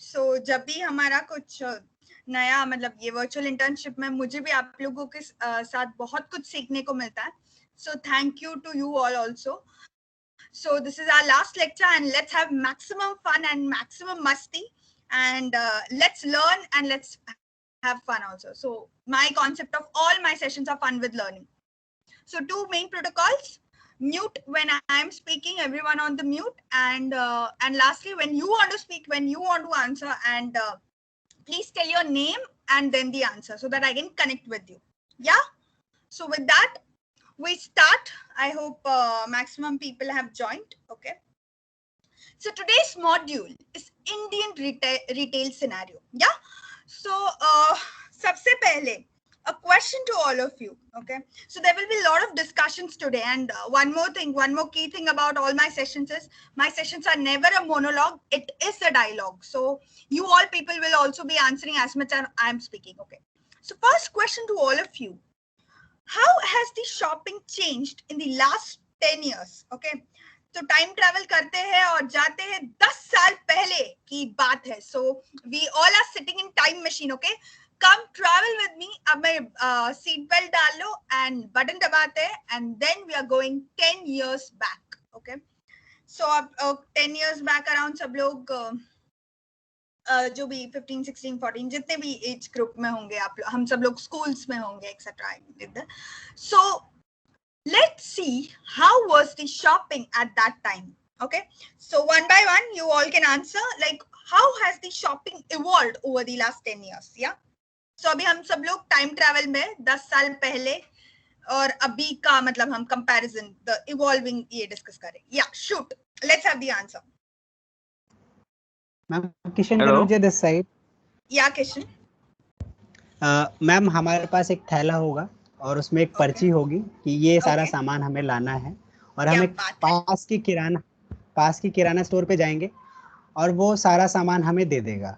सो जब भी हमारा कुछ नया मतलब ये वर्चुअल इंटर्नशिप में मुझे भी आप लोगों के साथ बहुत कुछ सीखने को मिलता है. So thank you to you all also. So this is our last lecture, and let's have maximum fun and maximum musty, and let's learn and let's have fun also. So my concept of all my sessions are fun with learning. So two main protocols: mute when I am speaking, everyone on the mute, and lastly when you want to speak, when you want to answer, and please tell your name and then the answer so that I can connect with you. Yeah. So with that, we start. I hope maximum people have joined. Okay. So today's module is Indian retail scenario. Yeah. So sabse pehle, a question to all of you. Okay. So there will be a lot of discussions today, and one more key thing about all my sessions is my sessions are never a monologue. It is a dialogue. So you all people will also be answering as much as I am speaking. Okay. So first question to all of you: how has the shopping changed in the last 10 years? Okay. तो time travel करते हैं और जाते हैं 10 साल पहले की बात है. So we all are sitting in time machine. Okay, come travel with me. अब मैं सीट बेल्ट डाल लो एंड बटन दबाते हैं and then we are going 10 years back. Okay, so अब 10 years बैक अराउंड सब लोग जो भी 15, 16, 14 जितने भी एज ग्रुप में होंगे आप लोग, हम सब लोग स्कूल्स में होंगे etcetera. So let's see how was the shopping at that time. Okay, so one by one you all can answer, like how has the shopping evolved over the last 10 years. Yeah, so अभी हम सब लोग time travel में 10 साल पहले और अभी का मतलब हम कंपैरिजन द इवॉल्विंग ये डिस्कस करें. Yeah shoot, let's have the answer. Ma'am Kishan Kanaujia this side. Yeah Kishan. Ma'am हमारे पास एक थैला होगा और उसमें एक पर्ची होगी कि ये सारा सामान हमें लाना है, और हम एक पास की किराना स्टोर पे जाएंगे और वो सारा सामान हमें दे देगा.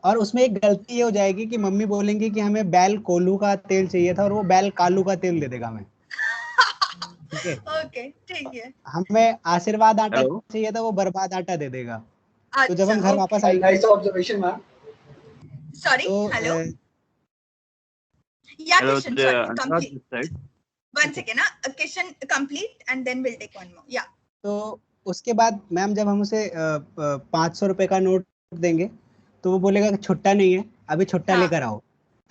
और उसमें एक गलती ये हो जाएगी कि मम्मी बोलेंगी कि हमें बैल कोल्हू का तेल चाहिए था और वो बैल कालू का तेल दे देगा हमें. ठीक है. ओके, ठीक है. हमें आशीर्वाद आटा चाहिए था, वो बर्बाद आटा दे देगा. तो जब हम घर वापस आएंगे. Nice observation ma'am. Sorry, hello. Yeah, Kishan, sorry, complete. One second, Kishan, complete, and then we'll take one more. Yeah. तो उसके बाद मैम जब हम उसे 500 रुपए का नोट देंगे तो वो बोलेगा कि छुट्टा नहीं है, अभी छुट्टा लेकर आओ.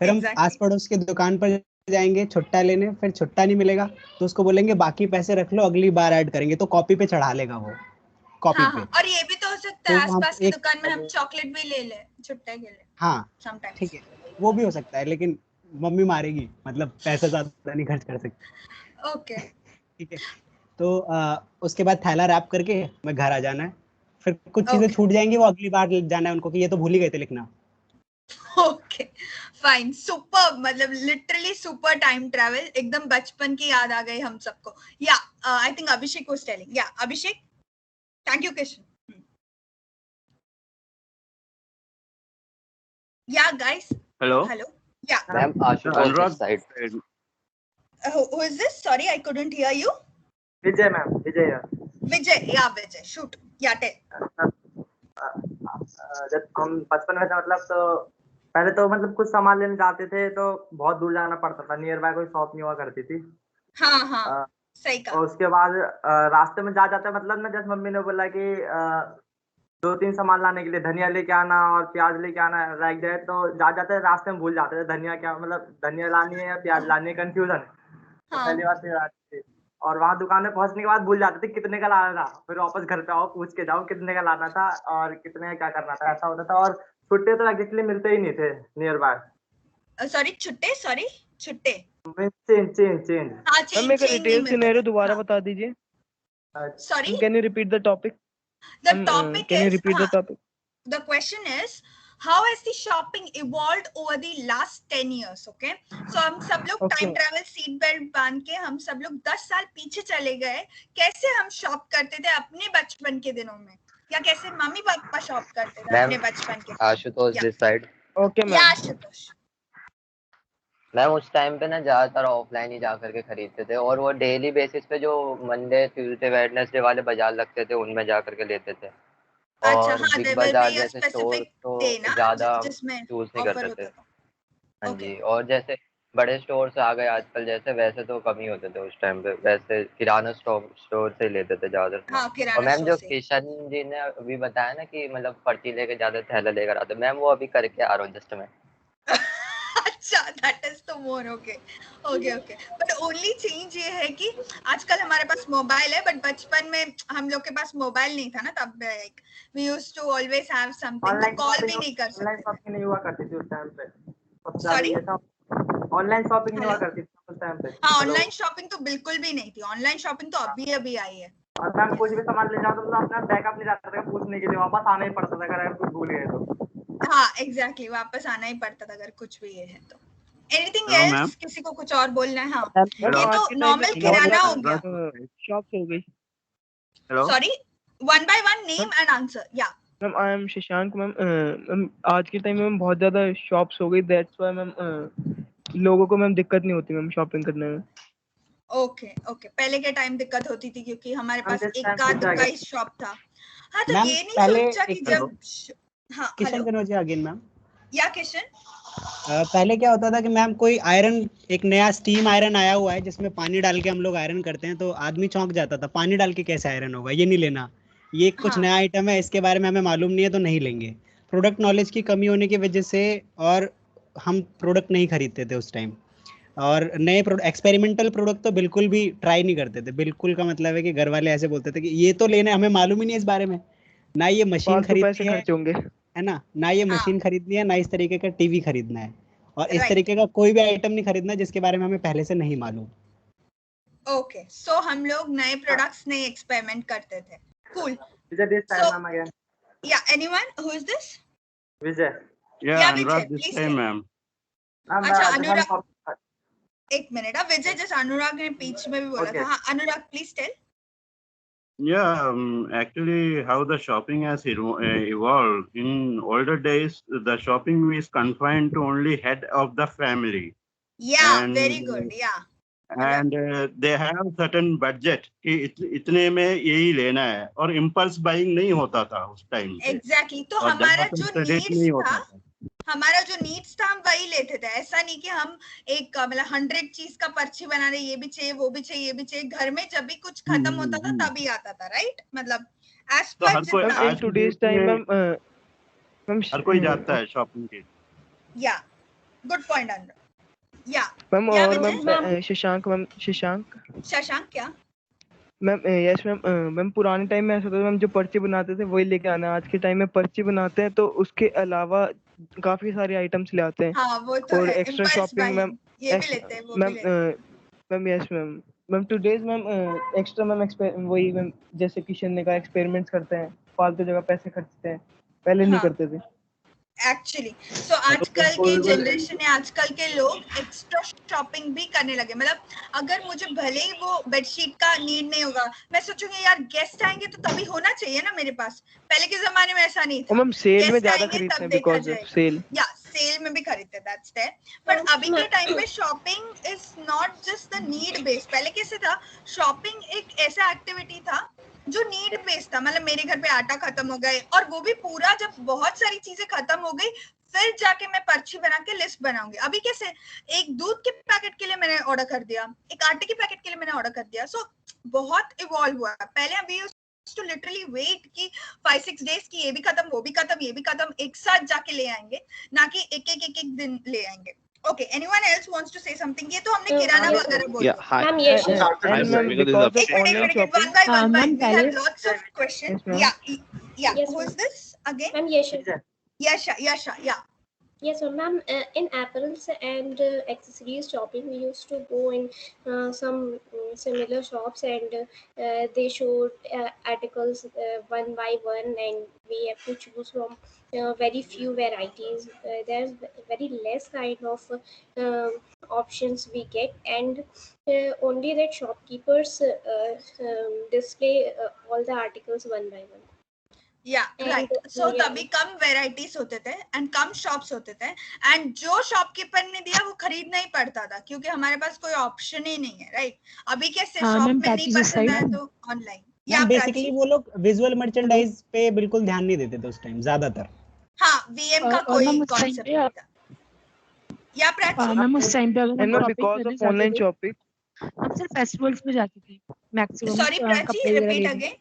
फिर हम आस पड़ोस की दुकान पर जाएंगे छुट्टा लेने, फिर छुट्टा नहीं मिलेगा तो उसको बोलेंगे बाकी पैसे रख लो, अगली बार ऐड करेंगे. तो कॉपी पे चढ़ा लेगा वो, कॉपी पे. और ये भी तो हो सकता है आसपास की दुकान में हम चॉकलेट भी ले ले छुट्टे के लिए. हाँ, ठीक है, वो भी हो सकता है, लेकिन मम्मी मारेगी, मतलब पैसा ज्यादा नहीं खर्च कर सकते. ओके, ठीक है. तो उसके बाद थैला रैप करके मैं घर आ जाना है. फिर कुछ चीजें छूट जाएंगी, वो अगली बार जाना है उनको कि ये तो भूल ही गए थे लिखना. Okay, fine, super. मतलब लिटरली सुपर टाइम ट्रैवल, एकदम बचपन की याद आ गई हम सबको. या I think Abhishek was telling. या अभिषेक, थैंक यू किशन. या guys, hello. Yeah. Ma'am, Ashutosh side. Who is this? Sorry, I couldn't hear you. Vijay, ma'am. Vijay. Vijay, yeah, Vijay. Shoot. Yeah, tell. जब हम बचपन में थे, मतलब तो पहले तो मतलब कुछ सामान लेने जाते थे तो बहुत दूर जाना पड़ता था, नियर बाय कोई शॉप नहीं हुआ करती थी. हाँ, सही कहा. और उसके बाद रास्ते में जाते मतलब ना, जैसे मम्मी ने बोला कि 2-3 सामान लाने के लिए धनिया लेके आना और प्याज लेके आना, लाइक दैट. तो जाते रास्ते में भूल जाते थे धनिया क्या, मतलब धनिया लानी है या प्याज लानी है, कंफ्यूजन. पहली बार से थी. और वहाँ दुकान में पहुंचने के बाद भूल जाते थे कितने का लाना था. फिर वापस घर पे आओ, पूछ के जाओ कितने का लाना था और कितने का क्या करना था, ऐसा होता था. और छुट्टे तो एक्चुअली मिलते ही नहीं थे नियर बाय. सॉरी, छुट्टे. चेंज. मेरे को डिटेल सिनेरियो दोबारा बता दीजिए. Sorry, can you repeat the topic? The topic can is, you repeat the topic? The question is, how has the shopping evolved over the last 10 years? Okay, so हम सब लोग time travel seat belt बांध के हम सब लोग 10 साल पीछे चले गए. कैसे हम शॉप करते थे अपने बचपन के दिनों में, या कैसे मम्मी पापा शॉप करते थे अपने बचपन के. Ashutosh this side. Okay ma'am. या आशुतोष. मैम उस टाइम पे ना ज्यादातर ऑफलाइन ही जाकर के खरीदते थे, और वो डेली बेसिस पे जो मंडे ट्यूसडे वेडनेसडे वाले बाजार लगते थे उनमें जाकर के लेते थे. अच्छा और हाँ, बिग there will बाजार be a जैसे स्टोर specific तो day ना ज्यादा जिसमें यूज नहीं ऑफर करते थे। होता था। हाँ ओके जी, और जैसे बड़े स्टोर्स आ गए आजकल, जैसे वैसे तो कम ही होते थे उस टाइम पे, वैसे किराना स्टोर से ही लेते थे ज्यादा सामान। हाँ, और किराना मैम स्टोर जो से। किशन जी ने अभी बताया ना कि मतलब पर्ची लेके ज्यादा थैला लेकर आते, मैम वो अभी करके आ रहा हूँ जस्ट मैं। अच्छा, that is the more okay okay okay. But only change ये है कि आजकल हमारे पास मोबाइल है, बट बचपन में हम लोग के पास मोबाइल नहीं था ना, तब like we used to always have something, तो कॉल भी नहीं कर ऑनलाइन सकते थे। शॉपिंग नहीं हुआ करती थी उस टाइम पे, सबसे ज्यादा सॉरी, ये था। ऑनलाइन शॉपिंग नहीं हुआ हेलो। करती थी उस टाइम पे। हाँ, हेलो। ऑनलाइन शॉपिंग तो बिल्कुल भी नहीं थी, ऑनलाइन शॉपिंग तो अभी अभी आई है। और मैम कुछ भी सामान ले जाओ तो मतलब अपना बैकअप नहीं रखता था पूछने के लिए, वापस आना ही पड़ता था अगर कुछ भूल गए तो। हाँ एग्जैक्टली, वापस आना ही पड़ता था अगर कुछ भी ये है तो। Anything hello ma'am. एल्स, किसी को कुछ और बोलना है? हाँ, मैम ये आज तो के टाइम में नॉर्मल तो बहुत किराना हो ज्यादा गया। शॉप्स हो गई। Hello sorry, one by one name and answer. Yeah ma'am I am Shashank ma'am. Ma'am आज के टाइम में बहुत ज्यादा शॉप्स हो गई, दैट्स व्हाई मैम लोगों को मैम दिक्कत नहीं होती मैम शॉपिंग करने में। ओके ओके, पहले के टाइम दिक्कत होती थी क्योंकि हमारे हम पास जिस टाइम इक्का पे दुक्का जाएगा ही शॉप था। हाँ, तो मैम ये नहीं पहले सोचा कि एक हेलो जब हाँ, Kishan hello. Kanaujia again ma'am. Yeah Kishan, पहले क्या होता था कि मैम कोई आयरन, एक नया स्टीम आयरन आया हुआ है जिसमें पानी डाल के हम लोग आयरन करते हैं, तो आदमी चौंक जाता था, पानी डाल के कैसे आयरन होगा, ये नहीं लेना, ये कुछ हाँ नया आइटम है, इसके बारे में हमें मालूम नहीं है तो नहीं लेंगे। प्रोडक्ट नॉलेज की कमी होने की वजह से और हम प्रोडक्ट नहीं खरीदते थे उस टाइम। और नए एक्सपेरिमेंटल प्रोडक्ट तो बिल्कुल भी ट्राई नहीं करते थे। बिल्कुल का मतलब है कि घर वाले ऐसे बोलते थे कि ये तो लेना है, हमें मालूम ही नहीं है इस बारे में, ना ये मशीन फालतू पैसे खरीदनी खर्च होंगे। है ना, ना ये हाँ, मशीन खरीदनी है, ना इस तरीके का टीवी खरीदना है, और इस राइट। तरीके का कोई भी आइटम नहीं खरीदना जिसके बारे में हमें पहले से नहीं मालूम। ओके, सो हम लोग नए प्रोडक्ट्स, नए एक्सपेरिमेंट करते थे। Cool. Vijay this so time ma'am again. Yeah anyone who is this? Vijay. Yeah yeah Vijay, Anurag this please time tell. Ma'am. Ma'am अच्छा, जैसे हम अनुराग, एक मिनट। विजय, जैसे अनुराग ने बीच में भी बोला ओके था। हाँ, Anurag please tell. Yeah, actually, how the shopping has evolved. In older days, the shopping is confined to only head of the family, या वेरी and गुड। या मतलब they have certain budget कि इतने में यही लेना है, और इम्पल्स बाइंग नहीं होता था उस टाइम पे, एग्जैक्टली तो और हमारा ज्यादातर जो क्रेडिट नीड्स नहीं था, होता था। हमारा जो नीड्स था हम वही लेते थे। ऐसा नहीं कि हम एक मतलब 100 चीज का पर्ची बना रहे, ये भी चाहिए, वो भी चाहिए, ये भी चाहिए। घर में जब भी कुछ खत्म होता था तभी आता था, राइट? मतलब एज तो पर हर कोई जितना। मैम इन आज की टुडेज डेट टाइम में मैम हर कोई जाता है शॉपिंग के। या गुड पॉइंट अनुराग। मैम या और विजय। मैम शशांक शशांक क्या? Ma'am yes ma'am. मैम पुराने टाइम में ऐसा होता था मैम, जो पर्ची बनाते थे वही लेके आना। आज के टाइम में पर्ची बनाते हैं तो उसके अलावा काफी सारे आइटम्स ले आते हैं, हाँ, वो तो और है, extra impulse shopping ma'am. Buying. ये भी लेते हैं, वो भी मैम लेते हैं। Ma'am yes ma'am. Ma'am today's ma'am extra ma'am वही मैम, जैसे किशन ने कहा, एक्सपेरिमेंट्स करते हैं, फालतू जगह पैसे खर्चते हैं, पहले नहीं हाँ करते थे। एक्चुअली, सो आजकल की जनरेशन है, आजकल के लोग एक्स्ट्रा शॉपिंग भी करने लगे। मतलब अगर मुझे भले ही वो बेडशीट का नीड नहीं होगा, मैं सोचूंगी यार गेस्ट आएंगे तो तभी होना चाहिए ना मेरे पास। पहले के जमाने में ऐसा नहीं और था, मैम सेल में गेस्ट ज्यादा आएंगे खरीदते तब हैं देखा बिकॉज ऑफ जाएगा। सेल। या सेल में भी खरीदते, दैट्स देयर। बट अभी के टाइम पे shopping is not just the need based. पहले कैसे था, शॉपिंग एक ऐसा एक्टिविटी था जो नीड बेस्ड था। मतलब मेरे घर पे आटा खत्म हो गए, और वो भी पूरा, जब बहुत सारी चीजें खत्म हो गई फिर जाके मैं पर्ची बना के लिस्ट बनाऊंगी। अभी कैसे, एक दूध के पैकेट के लिए मैंने ऑर्डर कर दिया, एक आटे के पैकेट के लिए मैंने ऑर्डर कर दिया। सो बहुत इवॉल्व हुआ। पहले we used to literally wait कि 5-6 डेज की ये भी खत्म, वो भी खत्म, ये भी खत्म, एक साथ जाके ले आएंगे, ना कि एक दिन ले आएंगे। Okay, anyone else wants to say something? ये तो हमने किराना वगैरह बोल Yeah, दिया। hi. Ma'am Yash and ma'am Because this is because a of online एक shopping. one by one. Ma'am We have पहले lots of questions. Yes, ma'am. Yeah. Yes, Who is ma'am. this again? Ma'am Yash Yasha. Yeah. Yes, so ma'am, in apparels and accessories shopping, we used to go in some similar shops, and they showed articles one by one, and we have to choose from very few varieties. There's very less kind of options we get, and only that shopkeepers display all the articles one by one. And Right. So yeah. तभी कम varieties होते थे and come shops होते थे, and जो shopkeeper ने दिया वो खरीदना ही पड़ता था क्योंकि हमारे पास कोई ऑप्शन ही नहीं है, राइट? अभी कैसे, शॉप में नहीं पसंद आया तो ऑनलाइन। या बेसिकली वो लोग विजुअल मर्चेंडाइज पे बिल्कुल ध्यान नहीं देते थे उस टाइम ज्यादातर। हाँ, वीएम का कोई कॉन्सेप्ट नहीं था। या प्राची मैम उस टाइम पे अगर हम शॉपिंग बिकॉज करने ऑफ ऑनलाइन जाते थे शॉपिंग हम सिर्फ फेस्टिवल्स पे जाते थे मैक्सिमम सॉरी प्राची, कपड़े वगैरह रिपीट लेने। अगेन।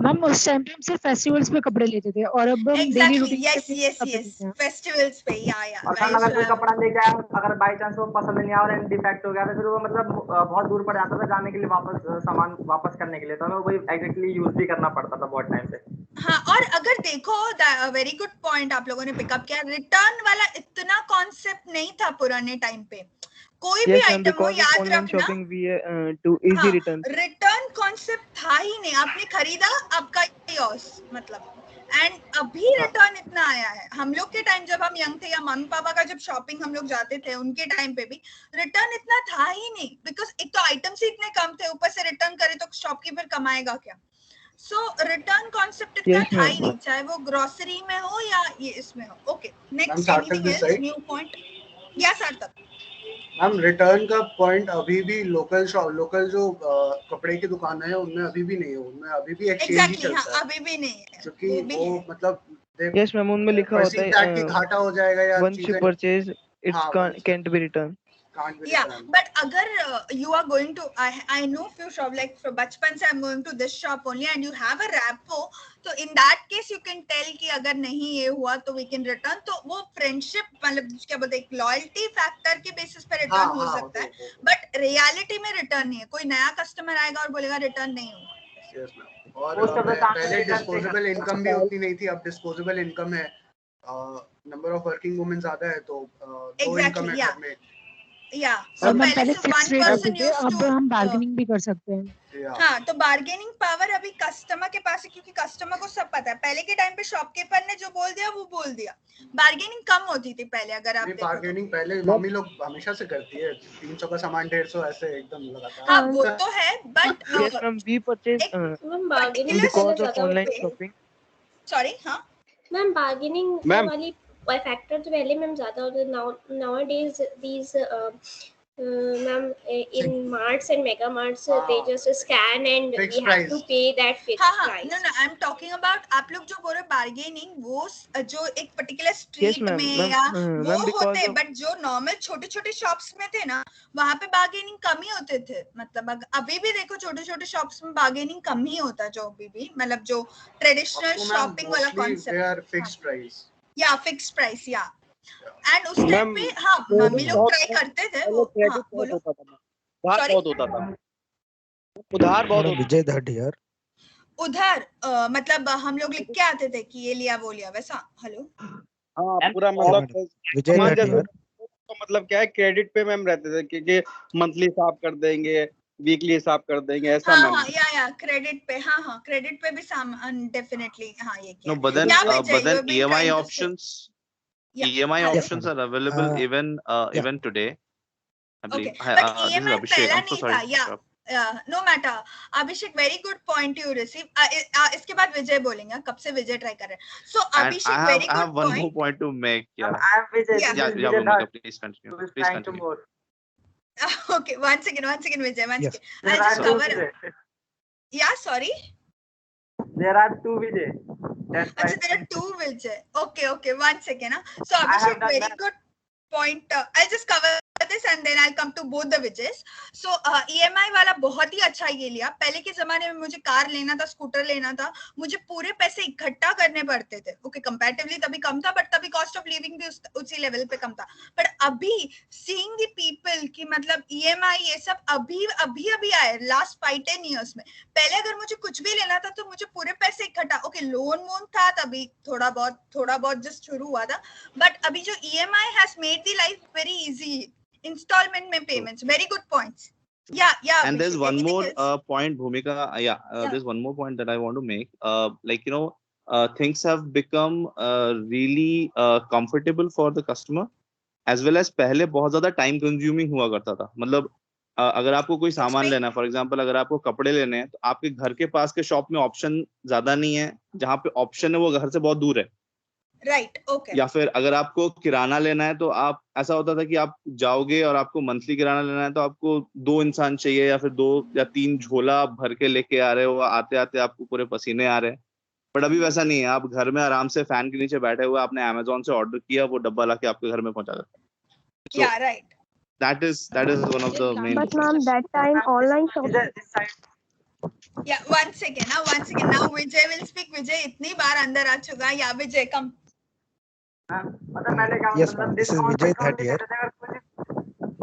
मैम उस टाइम पे हम सिर्फ फेस्टिवल्स पे कपड़े लेते थे और अब हम डेली एग्जैक्टली, रूटीन यस पे यस कपड़े यस, लेते हैं। फेस्टिवल्स पे। या और कल अगर कोई कपड़ा लेके आया, अगर बाई चांस वो पसंद नहीं आया और डिफेक्ट हो गया तो फिर वो मतलब बहुत दूर पड़ जाता था जाने के लिए, वापस सामान वापस करने के लिए, तो हमें वही एग्जैक्टली यूज भी करना पड़ता था बहुत टाइम पे। हाँ, और अगर देखो, वेरी गुड पॉइंट आप लोगों ने पिकअप किया, रिटर्न वाला इतना कॉन्सेप्ट नहीं था पुराने टाइम पे। कोई भी आइटम हो, याद रखना, रिटर्न कॉन्सेप्ट था ही नहीं। आपने खरीदा, आपका लॉस मतलब। एंड अभी रिटर्न इतना आया है। हम लोग के टाइम जब हम यंग थे, या मम्मी पापा का जब शॉपिंग हम लोग जाते थे, उनके टाइम पे भी रिटर्न इतना था ही नहीं, बिकॉज एक तो आइटम्स ही इतने कम थे, ऊपर से रिटर्न करे तो शॉपकीपर कमाएगा क्या। सो रिटर्न कॉन्सेप्ट इतना था ही नहीं, चाहे वो ग्रोसरी में हो या ये इसमें हो। Okay, next anything else, new point? या सार्थक? मैम रिटर्न का पॉइंट अभी भी लोकल जो कपड़े की दुकान है उनमें अभी भी नहीं है, उनमें अभी भी एक्सचेंज ही चलता है। अभी भी नहीं है, क्योंकि वो मतलब यस मैम उनमें लिखा होता है कि घाटा हो जाएगा या once you purchase it can't be returned. Yeah, but अगर you are going to, I know few shop, like from बचपन से I'm going to this shop only and you have a rapport, तो in that case you can tell कि अगर नहीं ये हुआ तो we can return। तो वो friendship मतलब क्या बोलते हैं, loyalty factor के basis पे return हो सकता है, but reality में return नहीं है। कोई नया customer आएगा और बोलेगा return नहीं हुआ। Yes ma'am. और पहले डिस्पोजेबल इनकम भी उतनी नहीं थी, अब डिस्पोजेबल इनकम है, नंबर ऑफ वर्किंग वुमेन ज्यादा है, तो दो इनकम है घर में। और मैम पहले फिक्स रेट होते थे, अब हम बार्गेनिंग भी कर सकते हैं। हाँ, तो बार्गेनिंग पावर अभी कस्टमर के पास है, क्योंकि कस्टमर को सब पता है। पहले के टाइम पे शॉपकीपर ने जो बोल दिया वो बोल दिया। बार्गेनिंग कम होती थी पहले, अगर आप देखो। बार्गेनिंग पहले मम्मी लोग हमेशा से करती है, 300 का सामान 150 ऐसे एकदम लगातार। हाँ, वो तो है, but yes ma'am we purchase because of online shopping. Sorry, हाँ मैम बार्गेनिंग वाली फैक्टर तो पहले मैम ज्यादा होता है। Nowadays these ma'am in marts and mega marts they just scan and we have to pay that fixed price. No, I'm talking about, आप लोग जो बोल रहे बार्गेनिंग, वो जो एक पर्टिकुलर स्ट्रीट में या वो होते हैं, बट जो नॉर्मल छोटे छोटे शॉप्स में थे ना, वहाँ पे बार्गेनिंग कम ही होते थे। मतलब अभी भी देखो छोटे छोटे शॉप्स में बार्गेनिंग कम ही होता है, जो अभी भी मतलब जो ट्रेडिशनल शॉपिंग वाला कॉन्सेप्ट, फिक्स्ड प्राइस या एंड उस टाइम पे हाँ मम्मी लोग ट्राई करते थे वो। हाँ बोलो। उधार बहुत होता था, उधार बहुत होता। विजय धट यार, उधार मतलब हम लोग लिख के आते थे कि ये लिया वो लिया, वैसा। हेलो, हाँ पूरा मतलब विजय धट यार, तो मतलब क्या है, क्रेडिट पे मैम रहते थे कि मंथली हिसाब कर देंगे, वीकली हिसाब कर देंगे, ऐसा। हाँ या क्रेडिट पे, हाँ क्रेडिट पे भी सामान डेफिनेटली। हाँ ये No, but then EMI options are available even today, I believe. But EMI पहला नहीं था, yeah, no matter. Abhishek, very good point you receive. इसके बाद विजय बोलेंगे, कब से विजय ट्राई कर रहे हैं। So Abhishek, very good point. I have one more point to make. Yeah. I have Vijay. Yeah, Bhumika, please continue. Please continue. Okay, one second, Vijay, one second. I'll just cover. Yeah, sorry. There are two Vijay. Achha, there are two Vijay. Okay, one second. So Abhishek, very good point. I'll just cover this and then I'll come to both the Vijays. So EMI वाला बहुत ही अच्छा ये लिया। पहले के जमाने में मुझे कार लेना था, स्कूटर लेना था, मुझे पूरे पैसे इकट्ठा करने पड़ते थे। ओके, कंपैरेटिवली तभी कम था, बट तभी कॉस्ट ऑफ लिविंग भी उसी लेवल पे कम था। बट अभी सीइंग द पीपल की मतलब EMI ये सब अभी आए लास्ट 5-10 years में। पहले अगर मुझे कुछ भी लेना था तो मुझे पूरे पैसे इकट्ठा, ओके लोन वोन था तभी थोड़ा बहुत जस्ट शुरू हुआ था, बट अभी जो EMI has made the life very easy. Installment में payments, very good points. Yeah. And there's one more point, Bhumika. There's one more point that I want to make. Things have become really comfortable for the customer, as well as पहले बहुत ज़्यादा time consuming हुआ करता था। मतलब अगर आपको कोई सामान लेना है, फॉर एग्जांपल अगर आपको कपड़े लेने हैं, तो आपके घर के पास के शॉप में ऑप्शन ज्यादा नहीं है, जहाँ पे ऑप्शन है वो घर से बहुत दूर है। Right okay. या फिर अगर आपको किराना लेना है तो आप, ऐसा होता था कि आप जाओगे और आपको मंथली किराना लेना है तो आपको 2 इंसान चाहिए या फिर 2 या 3 झोला आप भर के लेके आ रहे हो, आते आते आपको पूरे पसीने आ रहे हैं। बट अभी वैसा नहीं है, आप घर में आराम से फैन के नीचे बैठे हुए, आपने अमेजोन से ऑर्डर किया, वो डब्बा लाके आपके घर में पहुंचा देता है। या right, that is one of the main But ma'am, that time online shopping. या one second now Vijay will speak। विजय इतनी बार अंदर आ चुका है। या विजय कम। मतलब पहले क्या Yes, मतलब this is discount Vijay discount Thatia. देते थे,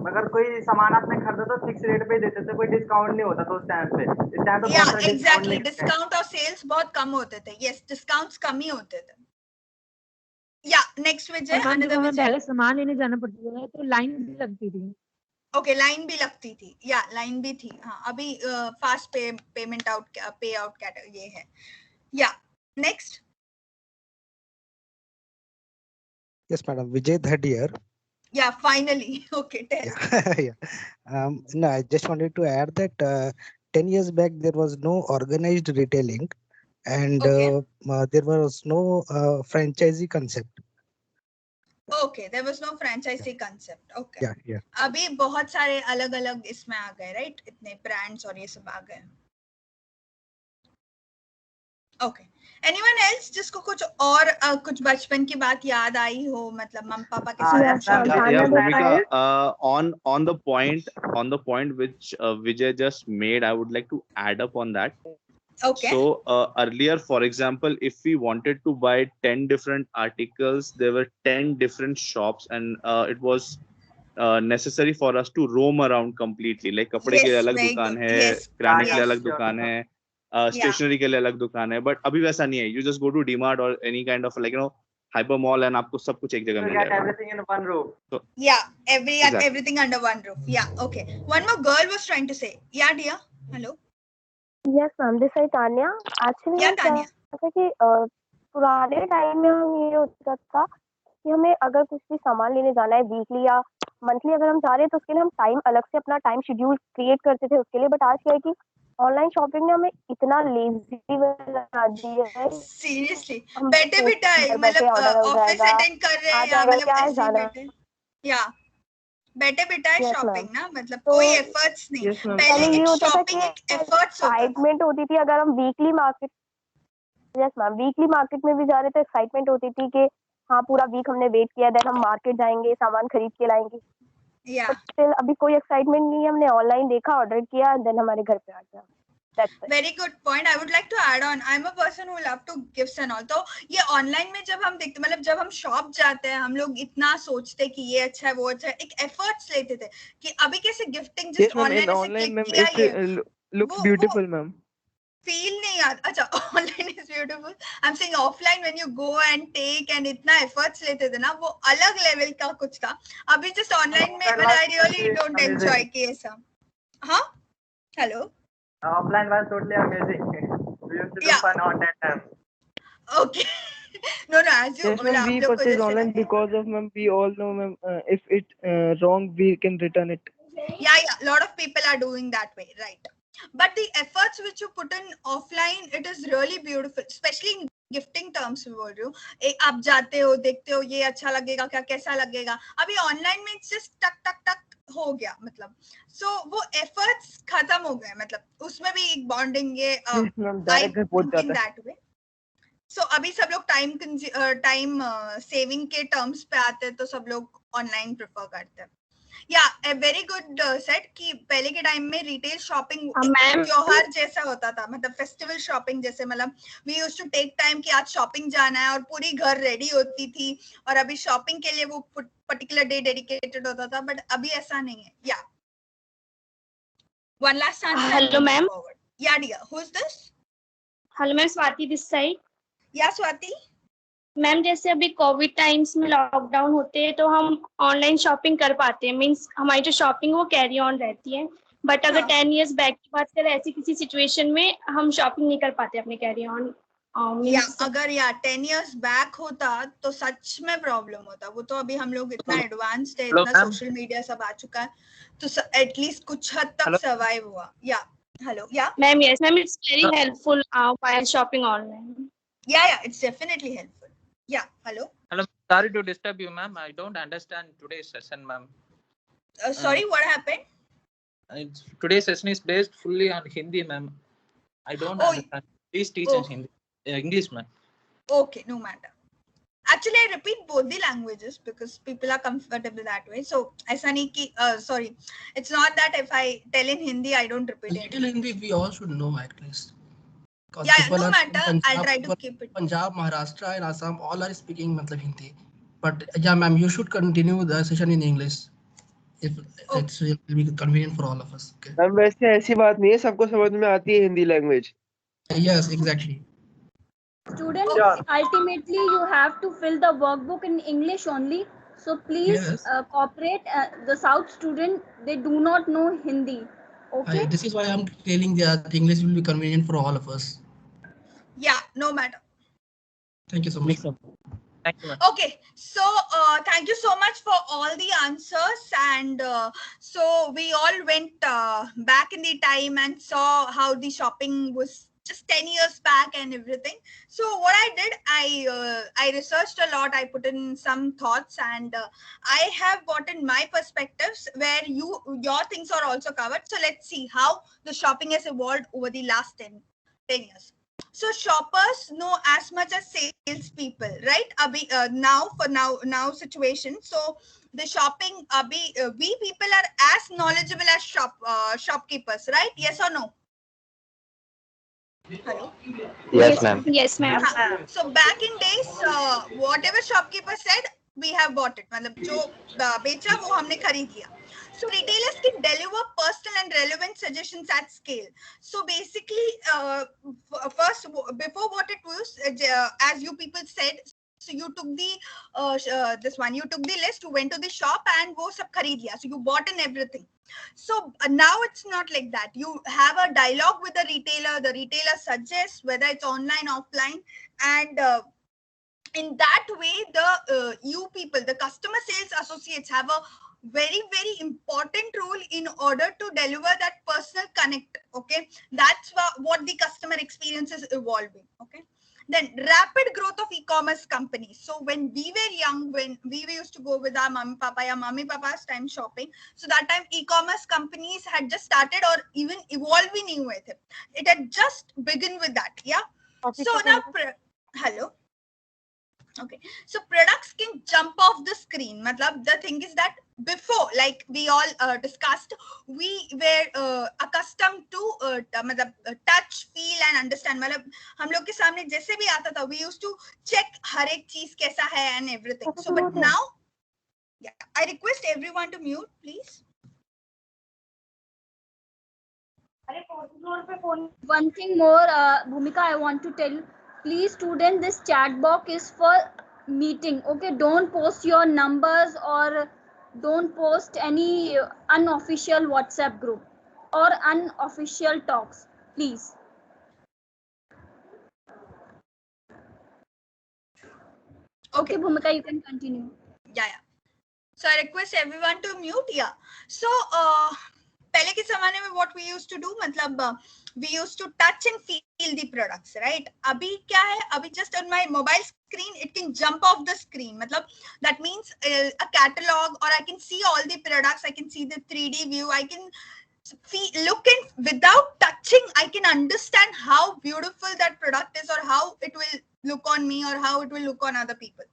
अगर कोई सामान आपने खरीदा तो फिक्स रेट पे ही देते थे, कोई डिस्काउंट नहीं होता था उस टाइम पे। इस टाइम पे या बहुत सारे एग्जैक्टली, डिस्काउंट और सेल्स बहुत कम होते थे। यस, डिस्काउंट्स कम ही होते थे। या नेक्स्ट विजय, और मैम जब अनदर हमें विजय। पहले सामान लेने जाना पड़ता था तो लाइन भी लगती थी। ओके, लाइन भी लगती थी। या लाइन भी थी। हाँ, अभी फास्ट पेमेंट आउट पे आउट कैटेगरी ये है। या next. Yes, madam. Vijay Dhad here. Yeah, finally. Okay, tell. Yeah. No, I just wanted to add that 10 years back there was no organized retailing, and there was no franchisee concept. Okay, there was no franchisee concept. Okay. Yeah. अभी बहुत सारे अलग अलग इसमें आ गए, right? इतने brands और ये सब आ गए। ओके, एनीवन एल्स जिसको कुछ और कुछ बचपन की बात याद आई हो, मतलब मम्मी पापा के साथ? Bhumika, on the point which Vijay just made, I would like to add up on that. Okay. So earlier, for example, if we wanted to buy 10 different articles, there were 10 different shops, and it was necessary for us to roam around completely. Like कपड़े के लिए अलग दुकान है, किराने के लिए अलग दुकान है, स्टेशनरी के लिए अलग दुकान है। बट अभी वैसा नहीं है। You just go to DMart or any kind of like hyper mall and आपको सब कुछ एक जगह मिल जाएगा। Everything in one roof. So, yeah, everything under one roof. Yeah, okay. One more girl was trying to say. Yeah, dear. Hello. Yes, ma'am. This is Tanya. Actually, Yeah, Tanya. जैसे कि पुराने time में हम ये होता था कि हमें अगर कुछ भी सामान लेने जाना है वीकली या मंथली अगर हम जा रहे हैं तो उसके लिए हम टाइम अलग से अपना टाइम शेड्यूल क्रिएट करते थे उसके लिए। बट आज क्या है कि ऑनलाइन शॉपिंग ने हमें इतना लेजी बना दिया है। सीरियसली बैठे बिठाए, मतलब ऑफिस अटेंड कर रहे हैं या मतलब ऐसे बैठे, या बैठे बिठाए शॉपिंग ना, मतलब कोई एफर्ट्स नहीं। पहले एक शॉपिंग एक एफर्ट्स होता था, एक्साइटमेंट होती थी। अगर हम weekly market, yes ma'am, weekly market में भी जा रहे थे, एक्साइटमेंट होती थी कि हाँ पूरा वीक हमने वेट किया, देन हम मार्केट जाएंगे, सामान खरीद के लाएंगे। बट स्टिल अभी कोई एक्साइटमेंट नहीं है। हमने ऑनलाइन देखा, ऑर्डर किया, देन हमारे घर पे आ गया। Very good point. I would like to add on. I'm a person who love to gifts and all. तो ये ऑनलाइन में जब हम देखते, मतलब जब हम शॉप जाते हैं, हम लोग इतना सोचते कि ये अच्छा है वो अच्छा है, एक एफर्ट्स लेते थे कि अभी कैसे गिफ्टिंग जिस ऑनलाइन में किया है looks beautiful, ma'am. फील नहीं आता। अच्छा, online is beautiful, I am saying offline when you go and take and इतना एफर्ट्स लेते थे ना, वो अलग लेवल का कुछ था। अभी जस्ट ऑनलाइन में but I really don't enjoy कि ऐसा। हाँ, hello. Offline was totally amazing. We used to do fun on that time. Okay. No, as you. Yes, ma'am, we purchase online because of, ma'am, we all know, ma'am, if it wrong, we can return it. Yeah. A lot of people are doing that way, right? But the efforts which you put in offline, it is really beautiful, especially in gifting terms में बोल रही हूँ। आप जाते हो, देखते हो ये अच्छा लगेगा क्या, कैसा लगेगा। अभी ऑनलाइन में जस्ट टक टक टक हो गया, मतलब सो वो एफर्ट्स खत्म हो गए, मतलब उसमें भी एक बॉन्डिंग ये दैट वे। सो अभी सब लोग टाइम सेविंग के टर्म्स पे आते हैं तो सब लोग ऑनलाइन प्रेफर करते हैं। या वेरी गुड सेट कि पहले के टाइम में रिटेल शॉपिंग त्योहार जैसा होता था, मतलब फेस्टिवल शॉपिंग जैसे, मतलब we used to take time कि आज शॉपिंग जाना है और पूरी घर रेडी होती थी, और अभी शॉपिंग के लिए वो पर्टिकुलर डे डेडिकेटेड होता था, बट अभी ऐसा नहीं है। Yeah one last chance. Hello ma'am. Yeah dear, who is this? Hello ma'am, Swati this side. Yeah Swati ma'am, जैसे अभी कोविड टाइम्स में लॉकडाउन होते हैं तो हम ऑनलाइन शॉपिंग कर पाते हैं, मींस हमारी जो शॉपिंग वो कैरी ऑन रहती है। बट अगर 10 इयर्स बैक की बात करें, ऐसी किसी सिचुएशन में हम शॉपिंग नहीं कर पाते अपने कैरी ऑन। अगर 10 इयर्स बैक होता तो सच में प्रॉब्लम होता। वो तो अभी हम लोग इतना एडवांस्ड है, इतना सोशल मीडिया सब आ चुका है, तो एटलीस्ट कुछ हद तक सर्वाइव हुआ। Yeah hello. Yeah ma'am, yes ma'am, it's very helpful while shopping online. Yeah it's definitely helpful. Yeah, hello. Hello, sorry to disturb you, ma'am. I don't understand today's session, ma'am. Sorry, what happened? Today's session is based fully on Hindi, ma'am. I don't understand. Please teach in Hindi, English, ma'am. Okay, no matter. Actually, I repeat both the languages because people are comfortable that way. So, aisa nahi ki, sorry, it's not that if I tell in Hindi, I don't repeat it. Little Hindi, we all should know at least. Yeah, no matter. I'll try to keep it. Punjab, Maharashtra, and Assam all are speaking Hindi. But yeah, ma'am, you should continue the session in English if it's will be convenient for all of us. Okay. Ma'am वैसे ऐसी बात नहीं है, सबको समझ में आती है Hindi language. Yes, exactly. Students, ultimately you have to fill the workbook in English only. So please cooperate. The South student, they do not know Hindi. Okay. This is why I'm telling that English will be convenient for all of us. Yeah, no matter. Thank you so much. Thank you, ma'am. Okay, so thank you so much for all the answers, and so we all went back in the time and saw how the shopping was just 10 years back and everything. So what I did, I researched a lot, I put in some thoughts, and I have gotten my perspectives where your things are also covered. So let's see how the shopping has evolved over the last 10 years. So shoppers know as much as salespeople, right? Now situation. So the shopping, we people are as knowledgeable as shopkeepers, right? Yes or no? Hello. Yes, ma'am. Yes, ma'am. So back in days, whatever shopkeeper said, we have bought it. मतलब जो बेचा वो हमने खरीद लिया. So retailers can deliver personal and relevant suggestions at scale. So basically, first, before what it was, as you people said, so you took the you took the list, you went to the shop and वो सब खरीद लिया. So you bought in everything. So now it's not like that. You have a dialogue with the retailer suggests whether it's online, offline, and in that way, the customer sales associates have a very, very important role in order to deliver that personal connect. Okay, that's what the customer experience is evolving. Okay. Then rapid growth of e-commerce companies. So when we were young, when we used to go with our mummy papa's time shopping, so that time e-commerce companies had just started or even evolving with it. It had just begun with that. Yeah. So now, hello. Okay, so products can jump off the screen. Matlab, the thing is that before, like we all discussed, we were accustomed to touch, feel and understand. मतलब हम लोग के सामने जैसे भी आता था, we used to check हर एक चीज कैसा है and everything. So but now, yeah, I request everyone to mute, please. One thing more, Bhumika, I want to tell you. Please, student, this chat box is for meeting. Okay, don't post your numbers or don't post any unofficial WhatsApp group or unofficial talks, please. Okay, Bhumika, you can continue. Yeah. So I request everyone to mute. Yeah. So पहले के ज़माने में what we used to do, मतलब we used to touch and feel the products, right? अभी क्या है? अभी just on my mobile screen, it can jump off the screen. मतलब that means a catalog, or I can see all the products. I can see the 3D view. I can look in without touching. I can understand how beautiful that product is, or how it will look on me, or how it will look on other people.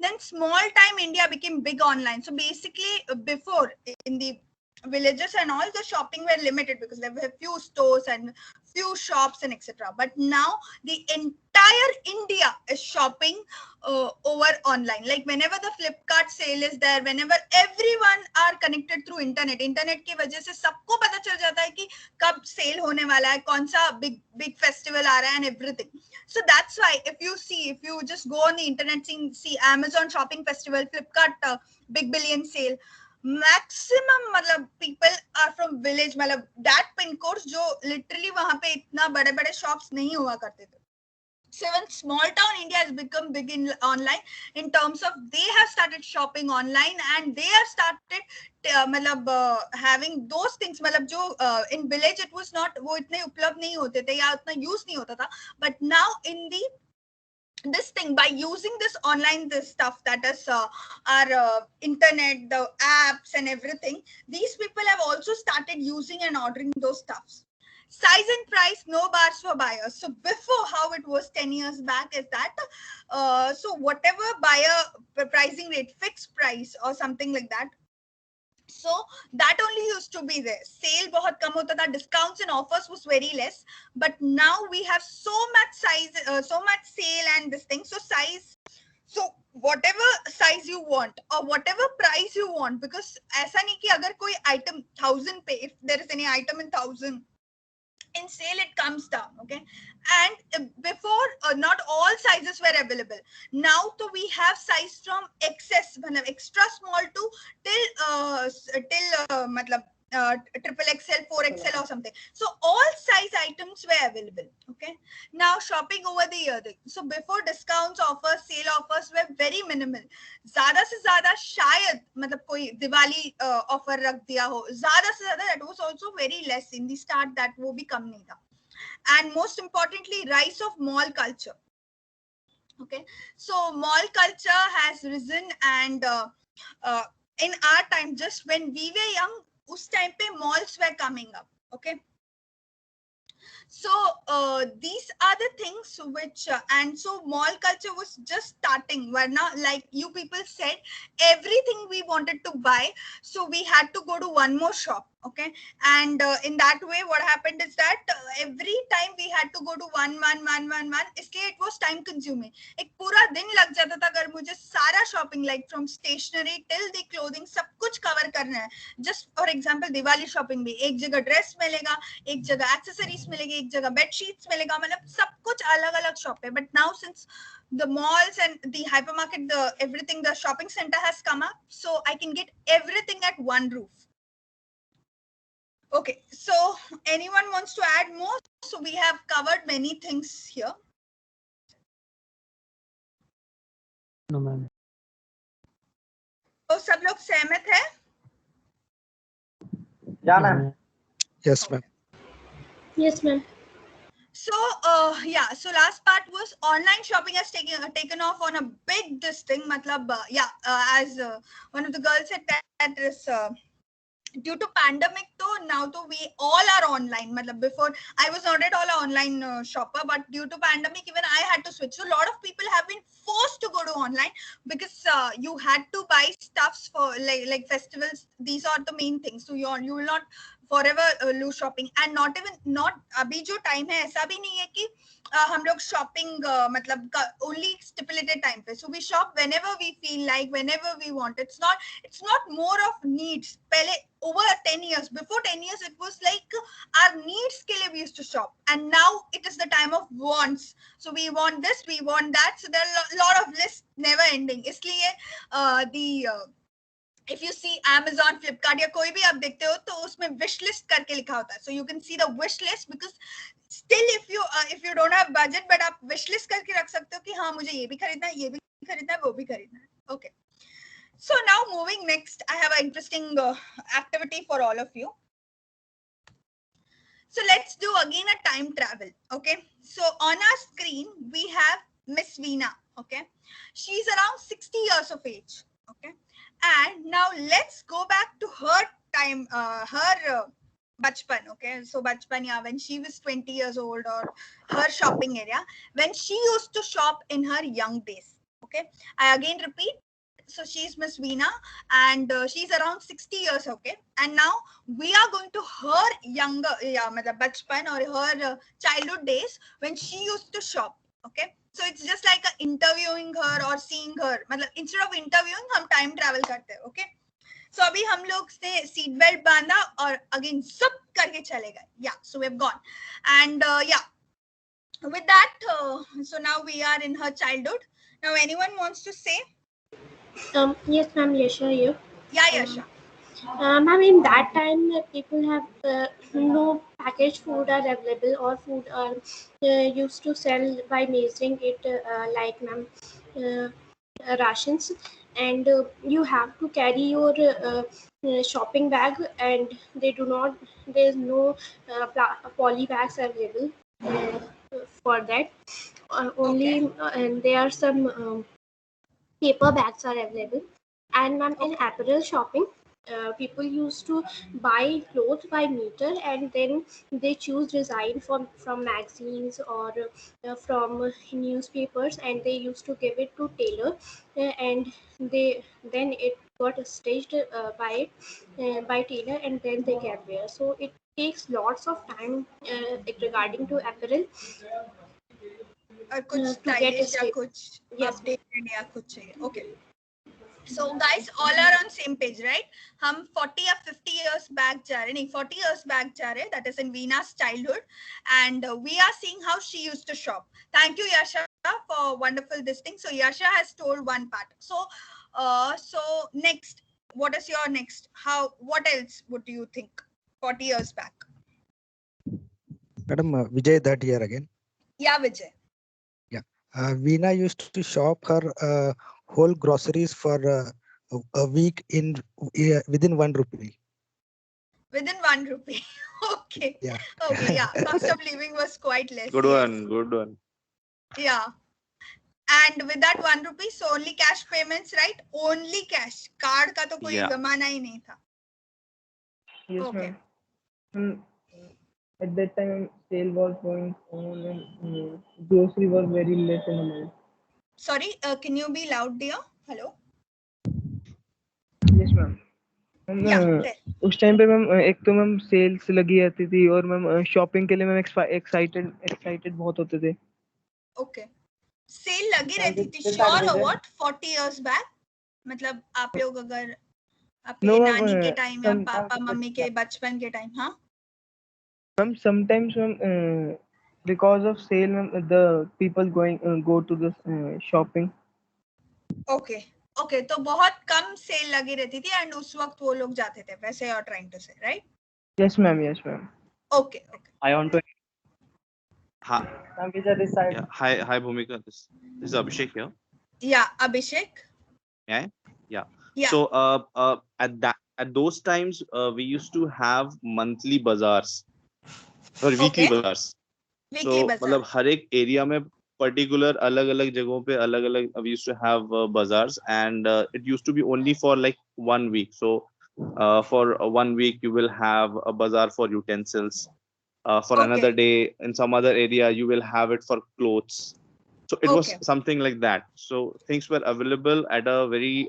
Then small time India became big online. So basically, before in the villages and all, the shopping were limited because there were few stores and few shops and etc. But now the entire India is shopping over online. Like whenever the Flipkart sale is there, whenever everyone are connected through internet की वजह से सबको पता चल जाता है कि कब sale होने वाला है, कौन सा big festival आ रहा है and everything. So that's why if you just go on the internet, see Amazon shopping festival, Flipkart big billion sale, maximum मतलब people are from village, मतलब that pin codes जो literally वहाँ पे इतना बड़े shops नहीं हुआ करते थे. So even small town India has become big in online in terms of they have started shopping online and they have started मतलब having those things, मतलब जो in village it was not, वो इतने उपलब्ध नहीं होते थे या उतना use नहीं होता था, but now in the this thing by using this online, this stuff that is our internet, the apps and everything. These people have also started using and ordering those stuffs. Size and price, no bars for buyers. So before, how it was 10 years back is that so whatever buyer pricing rate, fixed price or something like that, so that only used to be there. Sale बहुत कम होता था, discounts and offers was very less, but now we have so much size, so much sale and this thing. So size, so whatever size you want or whatever price you want, because ऐसा नहीं कि अगर कोई item 1000 पे, if there is any item in 1000, in sale it comes down, okay? And before not all sizes were available. Now so we have size from excess, extra small to till matlab triple XL, 4XL or something. So all size items were available, okay? Now shopping over the year. So before, discounts, offers, sale offers were very minimal. ज़्यादा से ज़्यादा शायद मतलब कोई Diwali offer रख दिया हो, ज़्यादा से ज़्यादा, that was also very less in the start, that वो भी कम नहीं था. And most importantly, rise of mall culture. Okay, so mall culture has risen, and in our time, just when we were young, उस time पे malls were coming up. Okay, so these are the things which and so mall culture was just starting. Varna, like you people said, everything we wanted to buy, so we had to go to one more shop. Okay, and in that way what happened is that every time we had to go to one, इसलिए it was time consuming. एक पूरा दिन लग जाता था अगर मुझे सारा shopping, like from stationery till the clothing, सब कुछ cover करना है. Just for example, Diwali shopping भी एक जगह dress मिलेगा, एक जगह accessories मिलेगी, एक जगह bed sheets मिलेगा, मतलब सब कुछ अलग अलग shop है. But now since the malls and the hypermarket, the everything, the shopping center has come up, so I can get everything at one roof. Okay, so anyone wants to add more? So we have covered many things here. No, ma'am. तो सब लोग सहमत है? Yeah, ma'am. Yes, ma'am. Yes, ma'am. So yeah, so last part was online shopping has taken off on a big this thing. Matlab, as one of the girls said, that is due to pandemic, though now though we all are online. Matlab, before I was not at all an online shopper, but due to pandemic, even I had to switch. So a lot of people have been forced to go to online because you had to buy stuffs for like festivals. These are the main things. So you will not forever lose shopping, and not अभी जो time है ऐसा भी नहीं है कि हम लोग shopping मतलब only stipulated time पे. So we shop whenever we feel like, whenever we want. It's not more of needs. पहले over 10 years, before 10 years, it was like our needs के लिए we used to shop, and now it is the time of wants. So we want this, we want that. So there are a lot of lists never ending. इसलिए if you see Amazon, Flipkart या कोई भी आप देखते हो तो उसमें wish list करके लिखा होता है. So you can see the wish list, because still if you don't have budget, but आप wish list करके रख सकते हो कि हाँ मुझे ये भी खरीदना है, ये भी खरीदना है, वो भी खरीदना है. Okay. So now moving next, I have an interesting activity for all of you. So let's do again a time travel. Okay. So on our screen we have Miss Veena. Okay. She's around 60 years of age. Okay. And now let's go back to her time, her bachpan. Okay, so bachpan, yeah, when she was 20 years old, or her shopping area, when she used to shop in her young days. Okay, I again repeat. So she's Miss Veena, and she's around 60 years. Okay, and now we are going to her younger, matlab bachpan or her childhood days when she used to shop. Okay. So it's just like interviewing her or seeing her. मतलब instead of interviewing, हम time travel करते हैं, okay? So अभी हम लोग ने seat belt बांधा और again सब करके चले गए. Yeah, so we've gone, and yeah, with that, so now we are in her childhood. Now, anyone wants to say? Yes, ma'am. Yasha here. Yeah, Yasha. Ma'am, in that time, people have no packaged food are available, or food are used to sell by measuring it like, ma'am, rations, and you have to carry your shopping bag, and there's no poly bags available for that. only and there are some paper bags are available. And ma'am, in apparel shopping, people used to buy clothes by meter, and then they choose design from magazines or from newspapers, and they used to give it to tailor, and then it got stitched by tailor, and then they can wear. So it takes lots of time regarding to apparel और कुछ to get stylish या stitched. कुछ Yes. Updated या कुछ चाहिए. Okay. So guys, all are on same page, right? हम 40 या 50 years back जा रहे, नहीं 40 years back जा रहे. That is in Vena's childhood, and we are seeing how she used to shop. Thank you, Yasha, for wonderful this thing. So Yasha has told one part. So next, what is your next? What else would you think? 40 years back. Madam, Vijay that here again. Yeah, Vijay. Veena used to shop her whole groceries for a week within 1 rupee. Within 1 rupee. Okay. Yeah. Okay. Yeah. Cost of living was quite less. Good yes. one. Good one. Yeah. And with that 1 rupee, so only cash payments, right? Only cash. Card का तो कोई जमाना ही नहीं था. Yes, Okay. ma'am. At that time, sale was going on, and grocery was very less in amount. Sorry, can you be loud, dear? Hello. Yes, ma'am. Yeah. उस time पे ma'am एक तो मैम सेल्स लगी रहती थी, और ma'am shopping के लिए मैम एक्साइटेड बहुत होते थे. Okay. सेल लगी रहती थी. Sure or what? 40 years back. मतलब आप लोग अगर अपने नानी के टाइम या पापा मम्मी के बचपन के टाइम, हाँ? Ma'am, sometimes because of sale, the people go to the shopping. Okay. Okay, तो बहुत कम सेल लगी रहती थी, एंड उस वक्त वो लोग जाते थे. वैसे you're trying to say, right? Yes, ma'am. Yes, ma'am. Okay. Okay. I want to. Hi. This side. Yeah. Hi, Bhumika. This is Abhishek here. Yeah, Abhishek. Yeah. Yeah. Yeah. So at those times we used to have monthly bazaars or weekly bazaars. Weekly So bazaar. मतलब हर एक area में particular अलग-अलग जगहों पे अलग-अलग we used to have bazaars, and it used to be only for like 1 week. So for 1 week you will have a bazaar for utensils. For another day in some other area you will have it for clothes. So it was something like that. So things were available at a very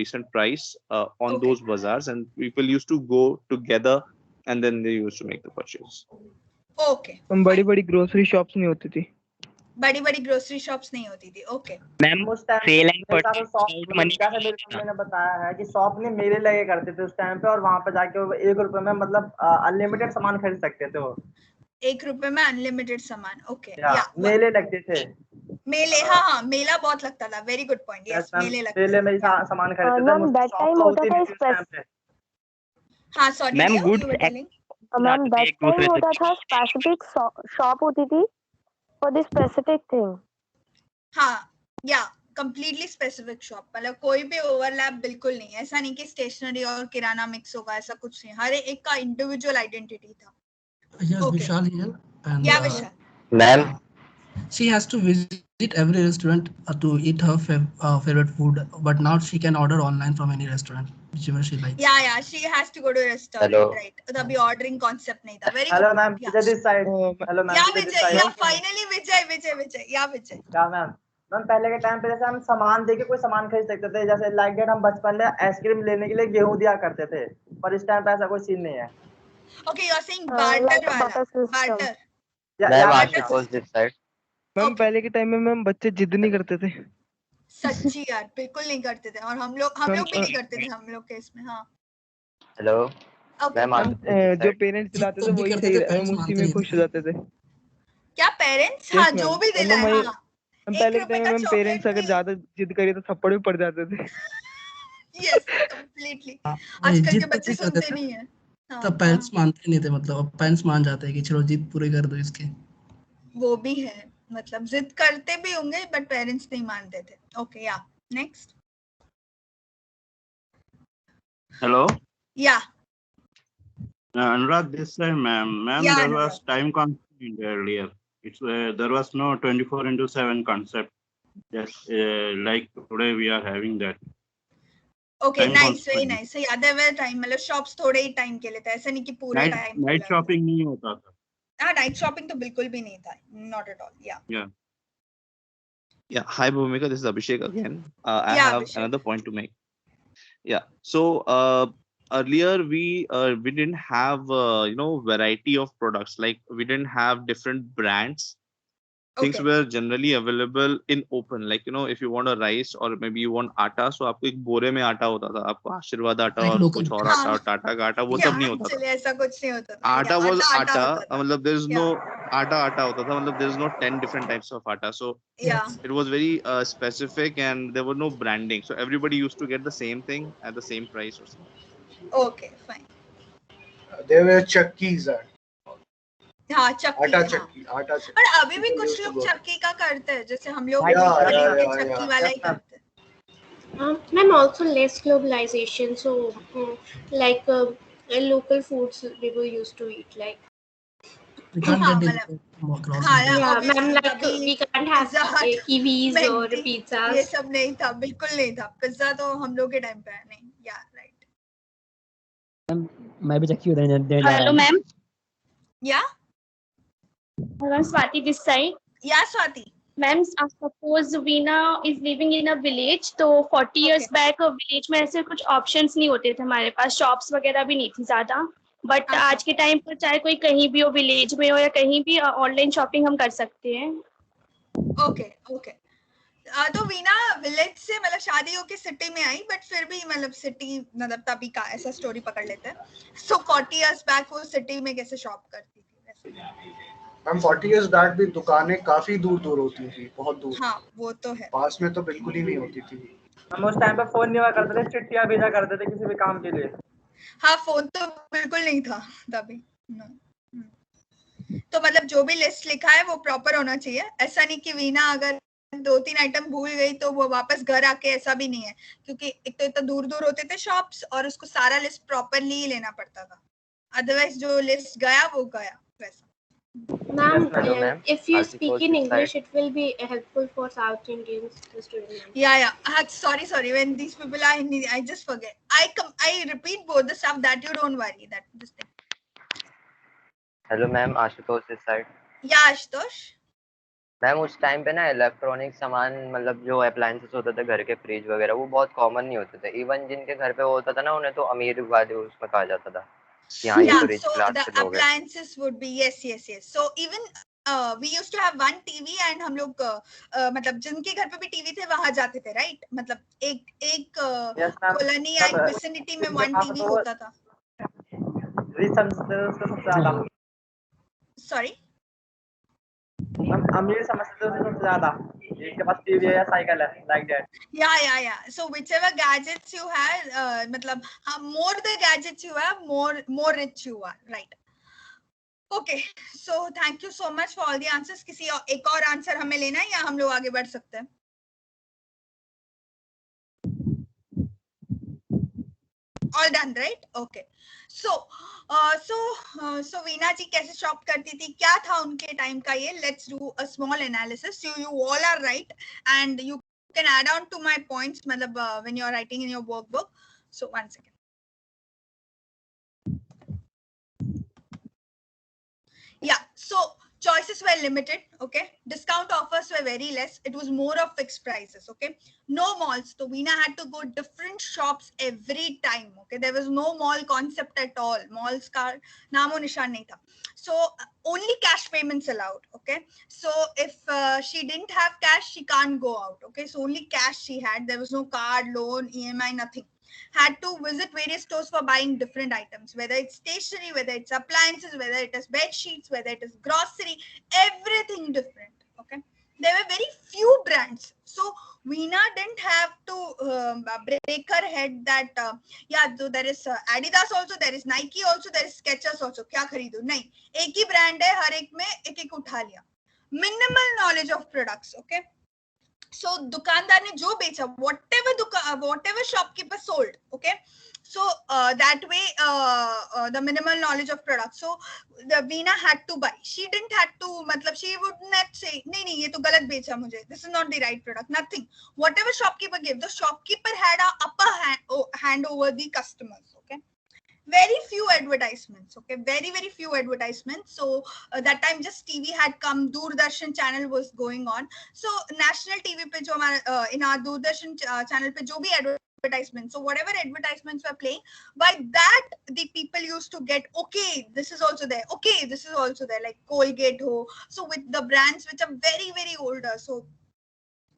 decent price on those bazaars, and people used to go together, and then they used to make the purchase. Okay. बड़ी-बड़ी grocery shops नहीं होती थी. बड़ी-बड़ी grocery shops नहीं होती थी. Okay. Ma'am sale and purchase money कैसे मेरे मम्मी ने बताया है कि शॉप में मेले लगे करते थे उस टाइम पे, और वहां पे जाके 1 रुपए में मतलब अनलिमिटेड सामान खरीद सकते थे वो. 1 रुपए में अनलिमिटेड सामान. ओके. या मेले लगते थे. मेले, हाँ, मेला बहुत लगता था. Very good point. यस, मेले लगते थे. मेले में सामान खरीदते थे. मैम दैट टाइम होता था हाँ, sorry ma'am, you were telling. Ma'am that time होता था स्पेसिफिक शॉप होती थी फॉर दिस स्पेसिफिक थिंग. हाँ, या कंप्लीटली स्पेसिफिक शॉप. मतलब कोई भी ओवरलैप बिल्कुल नहीं. ऐसा नहीं कि स्टेशनरी और किराना मिक्स होगा, ऐसा कुछ नहीं. हर एक का इंडिविजुअल आइडेंटिटी था. Yes, Vishal here. And, yeah, Vishal. Ma'am. She has to visit every restaurant to eat her favorite food, but now she can order online from any restaurant, whichever she likes. Yeah, she has to go to a restaurant, Hello. right? तभी ordering concept नहीं था. Very Hello good. ma'am, Vijay this side. Hello ma'am. Yeah, Vijay. Yeah, finally Vijay. Yeah, Vijay. क्या ma'am? Ma'am पहले के time पे जैसे हम सामान देके कोई सामान खरीद सकते थे, जैसे लाइक दैट हम बचपन में आइसक्रीम लेने के लिए गेहूं दिया करते थे, पर इस टाइम पे ऐसा कोई सीन नहीं है. Okay, you're saying barter वाला. Barter. Ma'am, Ashik was this side. Ma'am पहले के टाइम में मैम बच्चे जिद नहीं करते थे. सच्ची यार, बिल्कुल नहीं करते थे. और हम लोग भी नहीं करते थे हम लोग के इसमें. हाँ. Hello. Ma'am, जो पेरेंट्स दिलाते थे वही सही, हम उसी में खुश हो जाते थे. क्या पेरेंट्स? हाँ, जो भी दिलाए. हाँ. पहले के टाइम में मैम पेरेंट्स अगर ज्यादा जिद करे तो थप्पड़ भी पड़ जाते थे. Yes, completely. आजकल के बच्चे सुनते नहीं हैं. तब पेरेंट्स मानते नहीं थे, मतलब अब पेरेंट्स मान जाते हैं कि चलो जिद पूरी कर दो इसके. वो भी है, मतलब जिद करते भी होंगे बट पेरेंट्स नहीं मानते थे. ओके, या next. Hello. Yeah. Anurag this side, ma'am. Ma'am, Yeah, there Anurag. was time constraint earlier. It's there was no 24/7 concept. Just like today we are having that. Okay, Time nice, very constraint. nice. So yeah, there were time, मतलब shops थोड़े ही time के लिए था, ऐसा नहीं कि पूरे time. Night shopping नहीं होता था. हाँ, night shopping तो बिल्कुल भी नहीं था, not at all. Yeah. Yeah. Yeah. Hi, Bhumika. This is Abhishek again. I Yeah, have Abhishek. another point to make. Yeah. So earlier we didn't have variety of products. Like we didn't have different brands. Things Okay. were generally available in open. Like if you want a rice or maybe you want आटा, so आपको एक बोरे में आटा होता था. आपको आशीर्वाद आटा Like और local. कुछ और आटा और टाटा का आटा वो सब नहीं होता था. Actually ऐसा कुछ नहीं होता था. आटा was आटा आटा. होता था. मतलब there is no Yeah. आटा होता था. मतलब there is no 10 different types of आटा. So Yeah. it was very specific and there was no branding. So everybody used to get the same thing at the same price or something. Okay, fine. There were chakkis and हाँ, चक्की. आटा हाँ. चक्की, आटा चक्की. पर अभी भी कुछ लोग चक्की का करते हैं, जैसे हम लोग चक्की वाला ही करते हैं. Ma'am, also less globalization. So, like local foods people used to eat, like. We can't हाँ, get मतलब more cross. Yeah, obviously ma'am, like कभी we can't have Pizza Hut, kiwis or Maggi, pizzas. ये सब नहीं था, बिल्कुल नहीं था. पिज्जा तो हम लोग के टाइम पे है नहीं. Yeah, right. मैं भी चक्की उधर देने जा रहा हेलो हूँ. Ma'am. Yeah. Hello, Swati this side. Yeah, Swati. Ma'am, suppose Veena is living in a village, तो 40 years back village में ऐसे कुछ options नहीं होते थे हमारे पास, shops वगैरह भी नहीं थी ज़्यादा. But आज के टाइम पर चाहे कोई कहीं भी हो, village में हो या कहीं भी online shopping हम कर सकते हैं. Okay, okay. तो वीना विलेज से मतलब शादी होके सिटी में आई, बट फिर भी मतलब सिटी मतलब तभी का ऐसा स्टोरी पकड़ लेते हैं. So 40 years back वो सिटी में कैसे शॉप करती थी वैसे. मैम 40 years बैक भी दुकानें काफी दूर दूर होती थी, बहुत दूर. हाँ, वो तो है. पास में तो बिल्कुल ही नहीं होती थी. हम उस टाइम पे फोन नहीं हुआ करते थे, चिट्ठियां भेजा करते थे किसी भी काम के लिए. हाँ, फोन तो बिल्कुल नहीं था तभी. तो मतलब जो भी लिस्ट लिखा है वो प्रॉपर होना चाहिए. ऐसा नहीं कि वीना अगर 2-3 आइटम भूल गई तो वो वापस घर आके, ऐसा भी नहीं है, क्योंकि एक तो इतना दूर दूर होते थे शॉप्स और उसको सारा लिस्ट प्रॉपरली ही लेना पड़ता था. अदरवाइज जो लिस्ट गया वो गया वैसा. Ma'am, ma'am. if you I'll speak suppose in this English, side. it will be helpful for South Indians to student. Yeah. Sorry. When these people are in, I just forget. I repeat both the stuff that you don't worry that this thing. Hello ma'am, Ashutosh this side. Yeah, Ashutosh. Ma'am उस time पे ना electronic सामान, मतलब जो appliances होते थे घर के, फ्रिज वगैरह, वो बहुत कॉमन नहीं होते थे. इवन जिनके घर पे वो होता था ना, उन्हें तो अमीर वाले उसमें कहा जाता था. यहाँ ये तो रिच So क्लास the के लोग हैं. appliances would be yes. So even we used to have one TV and हम लोग मतलब जिनके घर पे भी टीवी थे वहां जाते थे, right? मतलब एक कॉलोनी या एक विसिनिटी में one TV होता था. Sorry. अमीर समझते थे सबसे ज्यादा, जिनके पास टीवी है या साइकिल है, like that. Yeah. So whichever gadgets you had, मतलब more the gadgets you have, more rich you are, right? Okay. So thank you so much for all the answers. किसी एक और आंसर हमें लेना है या हम लोग आगे बढ़ सकते हैं? All done, right? Okay. So Veena जी कैसे शॉप करती थी, क्या था उनके टाइम का ये? Let's do a small analysis. You all are right, and you can add on to my points, मतलब when you are writing in your workbook. So one second. Yeah. So choices were limited. Okay. Discount offers were very less. It was more of fixed prices. Okay. No malls. So Veena had to go different shops every time. Okay. There was no mall concept at all. Malls ka naamo nishan nahi tha. So only cash payments allowed. Okay. So if she didn't have cash, she can't go out. Okay. So only cash she had. There was no card, loan, EMI, nothing. Had to visit various stores for buying different items, whether it's stationery, whether it's appliances, whether it is bed sheets, whether it is grocery, everything different. Okay. There were very few brands. So Veena didn't have to break her head that so there is Adidas also, there is Nike also, there is Skechers also. क्या खरीदूं? नहीं, एक ही brand है, हर एक में एक एक उठा लिया. Minimal knowledge of products. Okay. So दुकानदार ने जो बेचा, whatever shopkeeper sold, okay, so that way the minimal knowledge of product, so the Veena had to buy. She didn't had to, matlab she would not say नहीं ये तो गलत बेचा मुझे, this is not the right product, nothing. Whatever shopkeeper gave, the shopkeeper had a upper hand over the customers. Okay, very few advertisements, okay, very few advertisements. So that time just TV had come, Doordarshan channel was going on, so national TV pe jo hamara in our Doordarshan channel pe jo bhi advertisements, so whatever advertisements were playing, by that the people used to get, okay, this is also there, okay, this is also there, like Colgate ho, so with the brands which are very older, so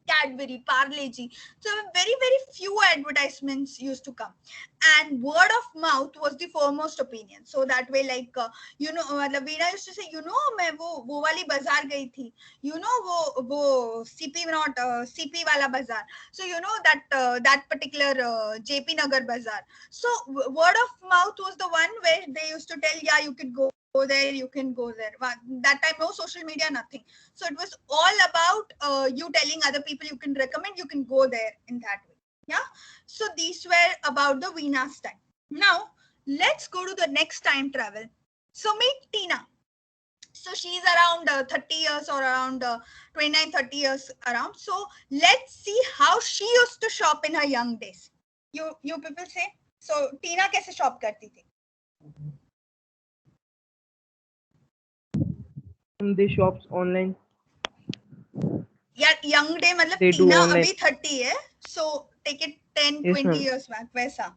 Cadbury, Parle-G. So very few advertisements used to come, and word of mouth was the foremost opinion. So that way, like you know, Veena used to say, you know, मैं वो वाली बाजार गई थी, you know, वो CP वाला बाजार. So you know that particular JP Nagar bazaar. So word of mouth was the one where they used to tell, yeah, you could go there, you can go there. That time no social media, nothing, so it was all about you telling other people you can recommend, you can go there in that way. Yeah, so these were about the Veena's time. Now let's go to the next time travel. So meet Tina. So she's around 30 years or around 29-30 years around. So let's see how she used to shop in her young days. You people say, so Tina कैसे shop करती थी? They shops online. Yeah, young day मतलब Tina अभी 30 है, so take it 10-20 years back वैसा.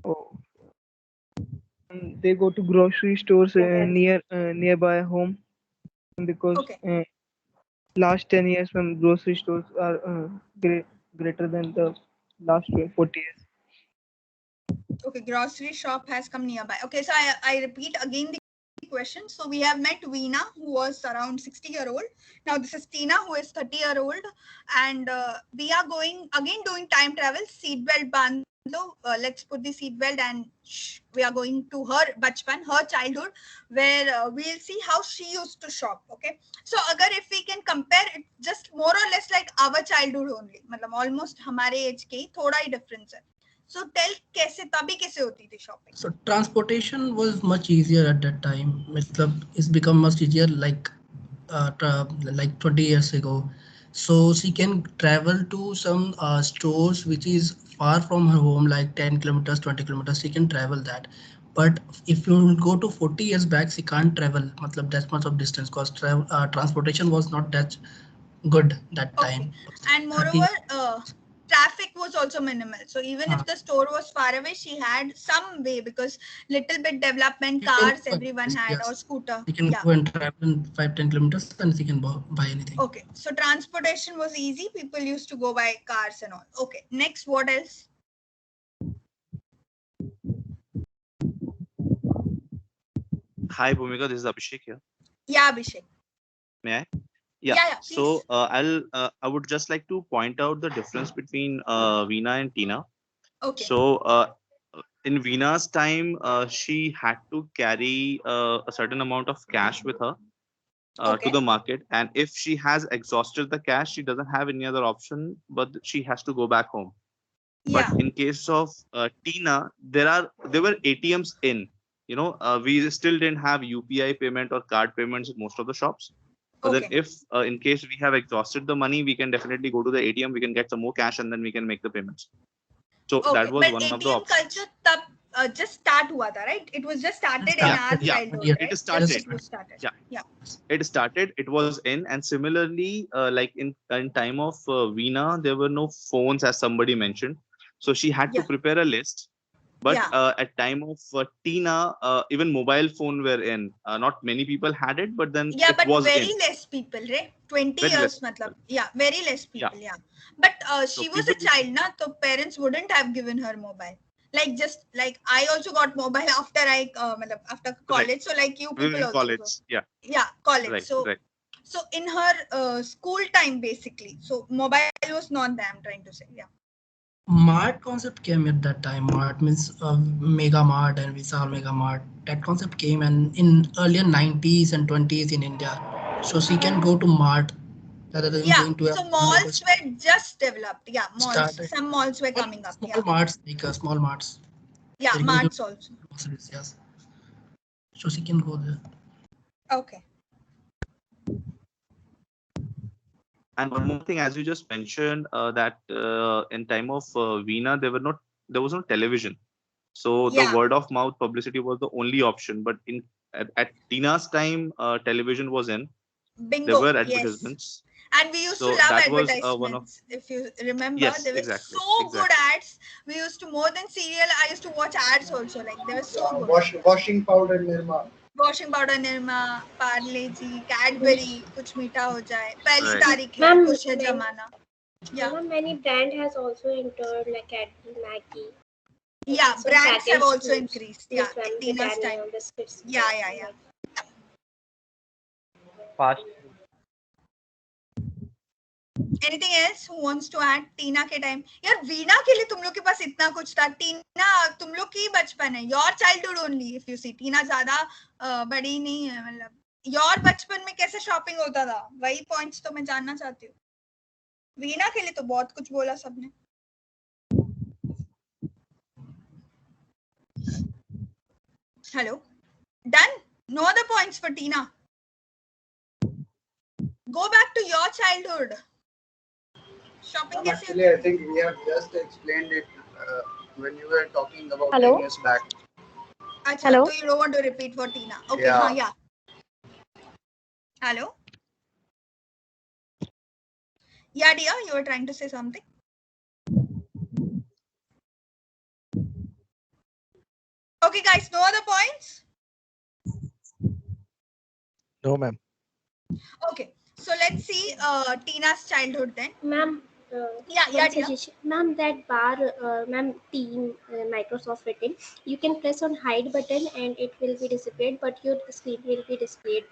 Oh. They go to grocery stores nearby home, because last 10 years when grocery stores are greater than the last 40 years. Okay, grocery shop has come nearby. Okay, so I repeat again the question. So we have met Veena, who was around 60-year-old. Now this is Tina, who is 30-year-old, and we are going again doing time travel. Seatbelt band. Let's put the seatbelt, and we are going to her bachpan, her childhood, where we'll see how she used to shop. Okay, so agar if we can compare it, just more or less like our childhood only, मतलब almost हमारे age के थोड़ा ही difference है. So tell कैसे तभी कैसे होती थी shopping? So transportation was much easier at that time. It's become much easier like 20 years ago. So she can travel to some stores which is far from her home, like 10 kilometers, 20 kilometers. She can travel that. But if you go to 40 years back, she can't travel that much of distance, because transportation was not that good that time. And moreover, traffic was also minimal. So even if the store was far away, she had some way, because little bit development, cars everyone had, or scooter. You can go and travel 5-10 kilometers and you can buy anything. Okay, so transportation was easy. People used to go by cars and all. Okay, next, what else? Hi, Bhumika. This is Abhishek here. Yeah, Abhishek. May I? Yeah. So I would just like to point out the difference between Veena and Tina. Okay. So in Veena's time, she had to carry a certain amount of cash with her to the market, and if she has exhausted the cash, she doesn't have any other option, but she has to go back home. Yeah. But in case of Tina, there were ATMs in. You know, we still didn't have UPI payment or card payments in most of the shops. But then if in case we have exhausted the money, we can definitely go to the ATM, we can get some more cash, and then we can make the payments. So that was one of the options. Culture tab just start hua tha, right? It was just started in our childhood, right? It started. Yeah. It started. It was in, and similarly, like in time of Veena, there were no phones, as somebody mentioned. So she had to prepare a list. But at time of Tina, even mobile phone were in. Not many people had it, but then but was very in. less people, right? 20 Very years, less matlab. Yeah, very less people. Yeah. But she was a child, na? So parents wouldn't have given her mobile. Like just like I also got mobile after after college. So like you people also. College. Yeah, college. Right, so so in her school time basically. So mobile was not there, I'm trying to say. Yeah. Mart concept came at that time. Mart means Mega Mart and Vishal Mega Mart. That concept came and in earlier 90s and 20s in India. So she can go to Mart rather than Yeah, going to a so malls were just developed. Yeah, malls. started. Some malls were coming up. Small Yeah, marts, like small marts. yeah, They're going to marts also. groceries, yes. So she can go there. Okay. And one more thing, as you just mentioned, that in time of Veena, there was no television. So the Yeah. word of mouth publicity was the only option. But at Tina's time, television was in. Bingo. There were Yes. advertisements. And we used So to love that was advertisements. one of If you remember, yes, they were exactly, so good exactly. ads. We used to, more than serial, I used to watch ads also. Like they were so good. Washing powder Nirma. Washing powder Nirma, Parle G, Cadbury, कुछ मीठा हो जाए, पहली Right. तारीख है, Ma'am, खुश है जमाना. Yeah. Many brand has also entered like Cadbury, Maggie. Yeah, some brands have packaged also foods. increased. Yes, Yeah, ma'am, Tina's Britannia, time. biscuits. Yeah. Fast. Anything else who wants to add? टीना के time, यार वीना के लिए तुम लोग के पास इतना कुछ था. टीना तुम लोग की बचपन है, your childhood only. If you see, Tina ज्यादा बड़ी नहीं है. मतलब योर बचपन में कैसे शॉपिंग होता था, वही पॉइंट्स तो मैं जानना चाहती हूँ. वीना के लिए तो बहुत कुछ बोला सबने. Hello, done. No other points for Tina. Go back to your childhood. Shopping. Actually, I think we have just explained it when you were talking about Hello? 10 years back. Achha, Hello? so you don't want to repeat for Tina. Okay, Yeah. yeah. Hello? Yeah, dear, you were trying to say something. Okay, guys, no other points? No, ma'am. Okay, so let's see Tina's childhood then. Ma'am, Yeah, dear. Ma'am, that bar, ma'am, team Microsoft written, you can press on hide button and it will be displayed, but your screen will be displayed.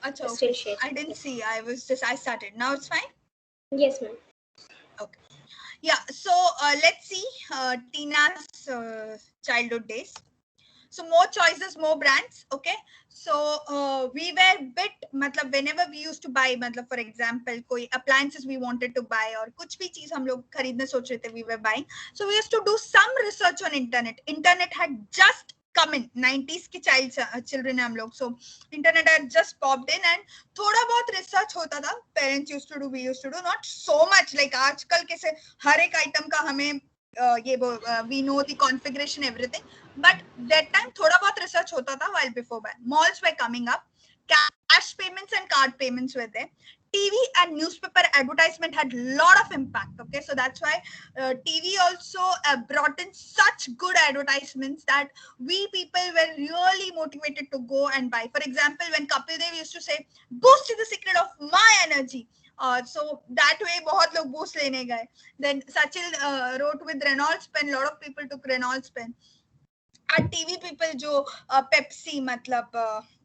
Achha, Still okay. share. I didn't see. I started. Now it's fine? Yes, ma'am. Okay. Yeah, so let's see Tina's childhood days. So more choices, more brands. Okay. So we were bit, मतलब whenever we used to buy, मतलब for example, कोई appliances we wanted to buy और कुछ भी चीज हम लोग खरीदने सोच रहे थे, we were buying. So we used to do some research on internet. Internet had just come in. 90s के children है हम लोग. So internet had just popped in and थोड़ा बहुत research होता था. Parents used to do, we used to do, not so much. Like आजकल कैसे हर एक item का हमें we know the configuration, everything, but that time thoda bahut research hota tha while before that. Malls were coming up, cash payments and card payments were there. TV and newspaper advertisement had lot of impact. Okay, so that's why TV also brought in such good advertisements that we people were really motivated to go and buy. For example, when Kapil Dev used to say, "Boost is the secret of my energy." So that way बहुत लोग boost लेने गए. Then Sachil wrote with Reynolds pen. Lot of people took Reynolds pen. Our TV people जो Pepsi, मतलब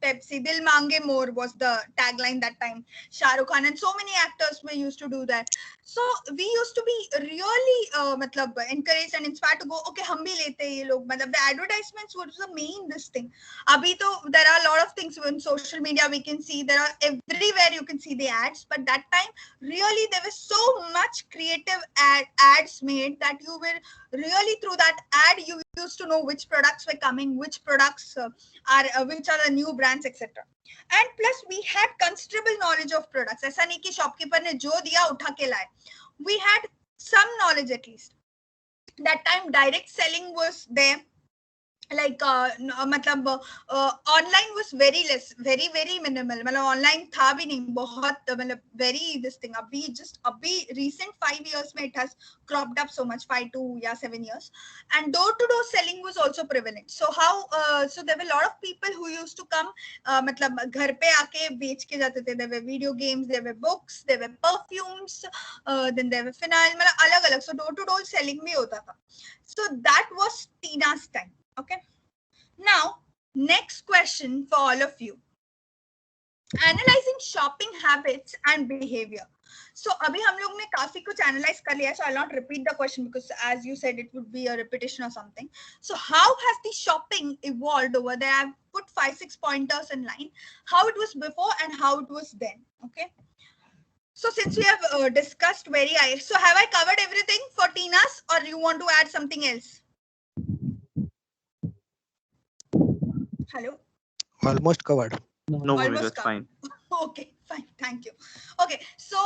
Pepsi, Dil Mange More was the tagline that time. Shah Rukh Khan and so many actors were used to do that. So we used to be really मतलब encouraged and inspired to go. Okay, हम भी लेते हैं ये लोग. मतलब the advertisements was the main this thing. अभी तो there are a lot of things on social media we can see. There are everywhere you can see the ads. But that time really there was so much creative ads made that you were really through that ad you used to know which products were coming, which products which are the new brands, etc. And plus we had considerable knowledge of products. ऐसा नहीं कि shopkeeper ने जो दिया उठा के लाए. We had some knowledge at least. That time direct selling was there. Like मतलब online was very less, very minimal. मतलब online था भी नहीं बहुत, मतलब very this thing. अभी recent 5 years में it has cropped up so much, 5 to 7 years. And door-to-door selling was also prevalent. So so there were a lot of people who used to come, मतलब घर पे आके बेच के जाते थे. There were video games, there were books, there were perfumes, then there were phenyl, मतलब अलग-अलग. So door-to-door selling भी होता था. So that was Tina's time. Okay. Now, next question for all of you. Analyzing shopping habits and behavior. So, abhi hum log ne काफी कुछ analyze कर लिया. So, I'll not repeat the question because, as you said, it would be a repetition or something. So, how has the shopping evolved over there? I've put 5-6 pointers in line. How it was before and how it was then. Okay. So since we have discussed so have I covered everything for Tina's, or you want to add something else? Hello? Almost covered. No, Bhumika, that's fine. Okay, fine. Thank you. Okay, so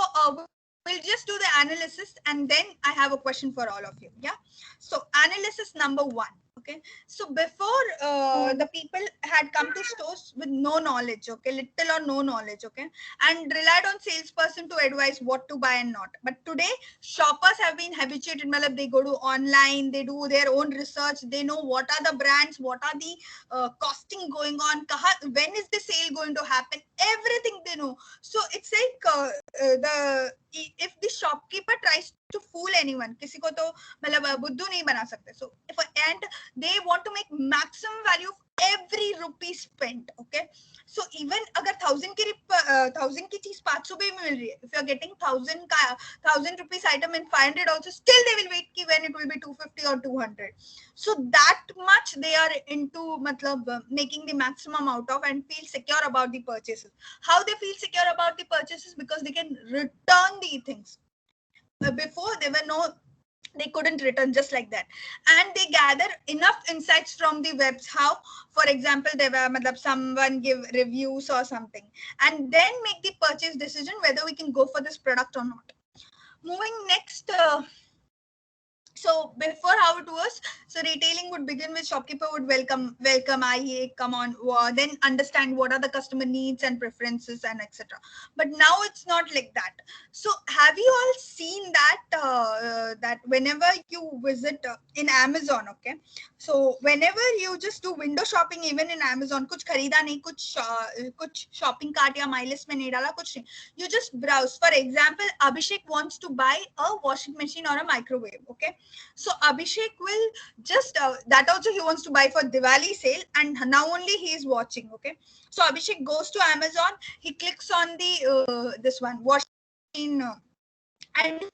we'll just do the analysis, and then I have a question for all of you. Yeah. So analysis number 1. Okay. So before the people had come to stores with no knowledge, okay, little or no knowledge, okay, and relied on salesperson to advise what to buy and not. But today, shoppers have been habituated. They go to online, they do their own research, they know what are the brands, what are the costing going on, when is the sale going to happen, everything they know. So it's like if the shopkeeper tries to fool anyone, किसी को तो मतलब बुद्धू नहीं बना सकते. So and they want to make maximum value of every rupee spent. Okay, so even अगर 1000 की चीज 500 में मिल रही है, if you are getting 1000 rupees item in 500 also, still they will wait कि when it will be 250 or 200. So that much they are into making the maximum out of and feel secure about the purchases. How they feel secure about the purchases? Because they can return the things. Before they couldn't return just like that, and they gather enough insights from the webs. How? For example, they were someone give reviews or something, and then make the purchase decision whether we can go for this product or not. Moving next. So before how it was, so retailing would begin with shopkeeper would welcome, come on, then understand what are the customer needs and preferences and etc. But now it's not like that. So have you all seen that that whenever you visit in Amazon, okay, so whenever you just do window shopping, even in Amazon, कुछ खरीदा नहीं, कुछ shopping cart या my list में नहीं डाला, कुछ नहीं, you just browse. For example, Abhishek wants to buy a washing machine or a microwave, okay. So Abhishek will just that also he wants to buy for Diwali sale, and now only he is watching. Okay, so Abhishek goes to Amazon, he clicks on the this one washing machine, and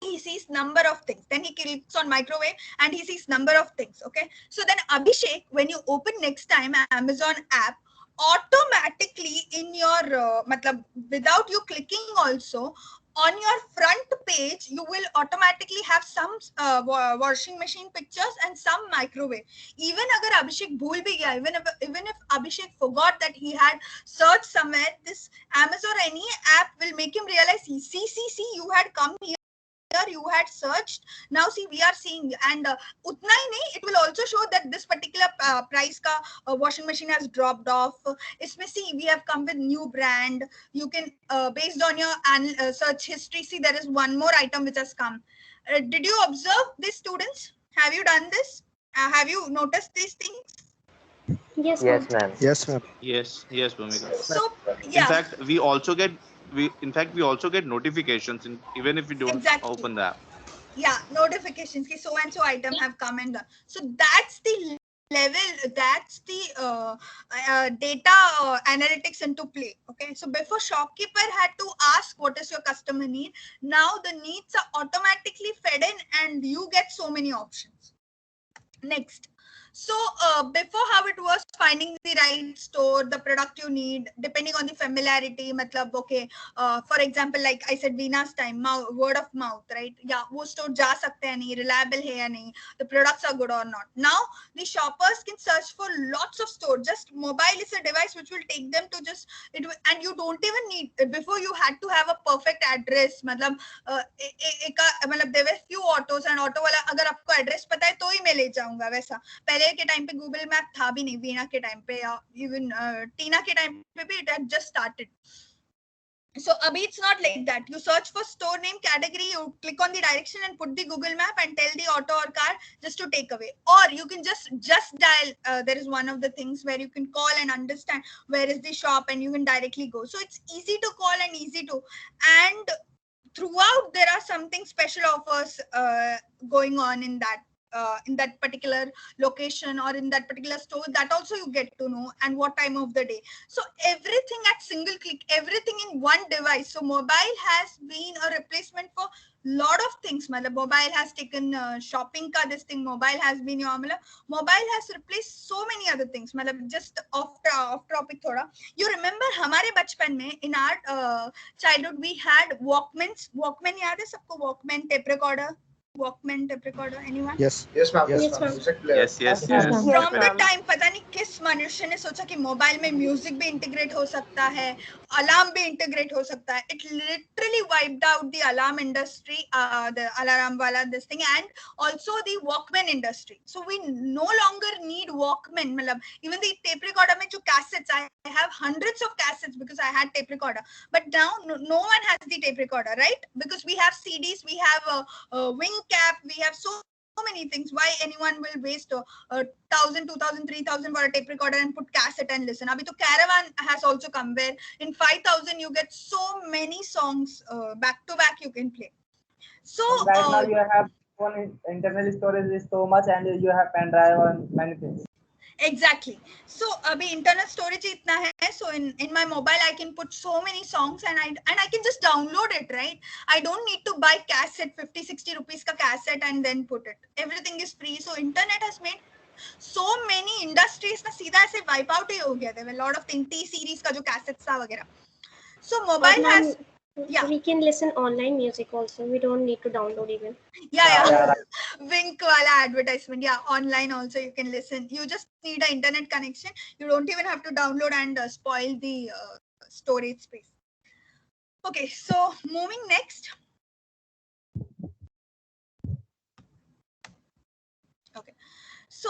he sees number of things. Then he clicks on microwave and he sees number of things. Okay, so then Abhishek, when you open next time Amazon app, automatically in your without you clicking also, on your front page you will automatically have some washing machine pictures and some microwave. Even agar Abhishek bhul bhi gaya, even if Abhishek forgot that he had searched somewhere, this Amazon or any app will make him realize, see, you had come here, you had searched, now see we are seeing, and utna hi nahi, it will also show that this particular price ka washing machine has dropped off. Isme see we have come with new brand. You can based on your search history, see there is one more item which has come. Did you observe this, students? Have you done this? Have you noticed these things? Yes, Yes, ma'am. Yes, ma'am. Yes, Bhumika. So yeah, In fact, we also get notifications even if we don't open the app. Yeah, notifications ki so and so item have come and gone. So that's the level, that's the data analytics into play. Okay, so before shopkeeper had to ask what is your customer need, now the needs are automatically fed in and you get so many options. Next. So before how it was, finding the right store, the product you need, depending on the familiarity, okay, for example, like I said, Veena's time, word of mouth, right? Yeah, wo store ja sakte hai nahi, reliable hai ya nahi, the products are good or not. Now the shoppers can search for lots of stores. Just mobile is a device which will take them to just and you don't even need, before you had to have a perfect address. there were few autos and auto wala agar aapko address pata hai to hi main le jaunga, वैसा पहले के time पे Google map था भी नहीं, वीणा के time पे या इवन टीना के टाइम पे भी it had just started. So abhi it's not like that. You search for store name, category, you click on the direction and put the Google map and tell the auto or car just to take away. Or you can just dial, there is one of the things where you can call and understand where is the shop and you can directly go. So it's easy to call and easy to, and throughout there are something special offers going on in that in that particular location or in that particular store, that also you get to know, and what time of the day. So everything at single click, everything in one device. So mobile has been a replacement for lot of things. Mobile has taken shopping ka this thing, mobile has been your mobile has replaced so many other things. Just off topic thoda, you remember हमारे बचपन में in our childhood we had Walkman याद है सबको? Walkman, tape recorder, anyone? Yes. Yes, ma'am. Yes, Yes, ma'am. ma'am. Music player. Yes. From the time पता नहीं किस मनुष्य ने सोचा कि मोबाइल में म्यूजिक भी इंटीग्रेट हो सकता है, अलार्म भी इंटीग्रेट हो सकता है. It literally wiped out the alarm industry, the alarm wala this thing, and also the Walkman industry. So we no longer need Walkman. Even the tape recorder में जो cassettes, I have hundreds of cassettes because I had tape recorder. But now no one has the tape recorder, right? Because we have CDs, we have a wing cap, we have so many things. Why anyone will waste 1,000, 2,000, 3,000 for a tape recorder and put cassette and listen? Abhi to Caravan has also come where in 5,000 you get so many songs back to back you can play. So right now you have one internal storage is so much, and you have pen drive and many things. Exactly. So abhi internal storage itna hai, so in my mobile I can put so many songs, and I can just download it, right? I don't need to buy cassette, 50-60 rupees ka cassette and then put it. Everything is free. So internet has made so many industries na सीधा ऐसे wipe out ही हो गया. There were a lot of things, T series का जो cassettes था वगैरह. So mobile has, yeah, we can listen online music also. We don't need to download even. Yeah. Wink wala advertisement. Yeah, online also you can listen. You just need an internet connection. You don't even have to download and spoil the storage space. Okay, so moving next. Okay. So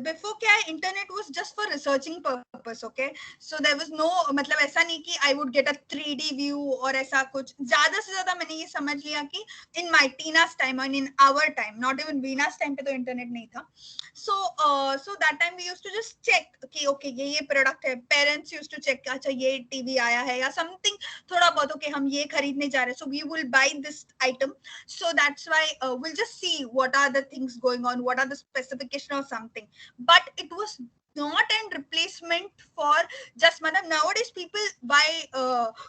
before क्या, internet was just for researching purpose, okay? So there was no, मतलब ऐसा नहीं कि I would get a 3D view और ऐसा कुछ. ज़्यादा से ज़्यादा मैंने ये समझ लिया कि in my Tina's time and in our time, not even Vena's time पे तो internet नहीं था. So that time we used to just check कि okay ये product है. Parents used to check अच्छा ये TV आया है या something थोड़ा बहुत, okay हम ये खरीदने जा रहे हैं. So we will buy this item. So that's why we'll just see what are the things going on, what are the specifications or something. But it was not a replacement for just nowadays people buy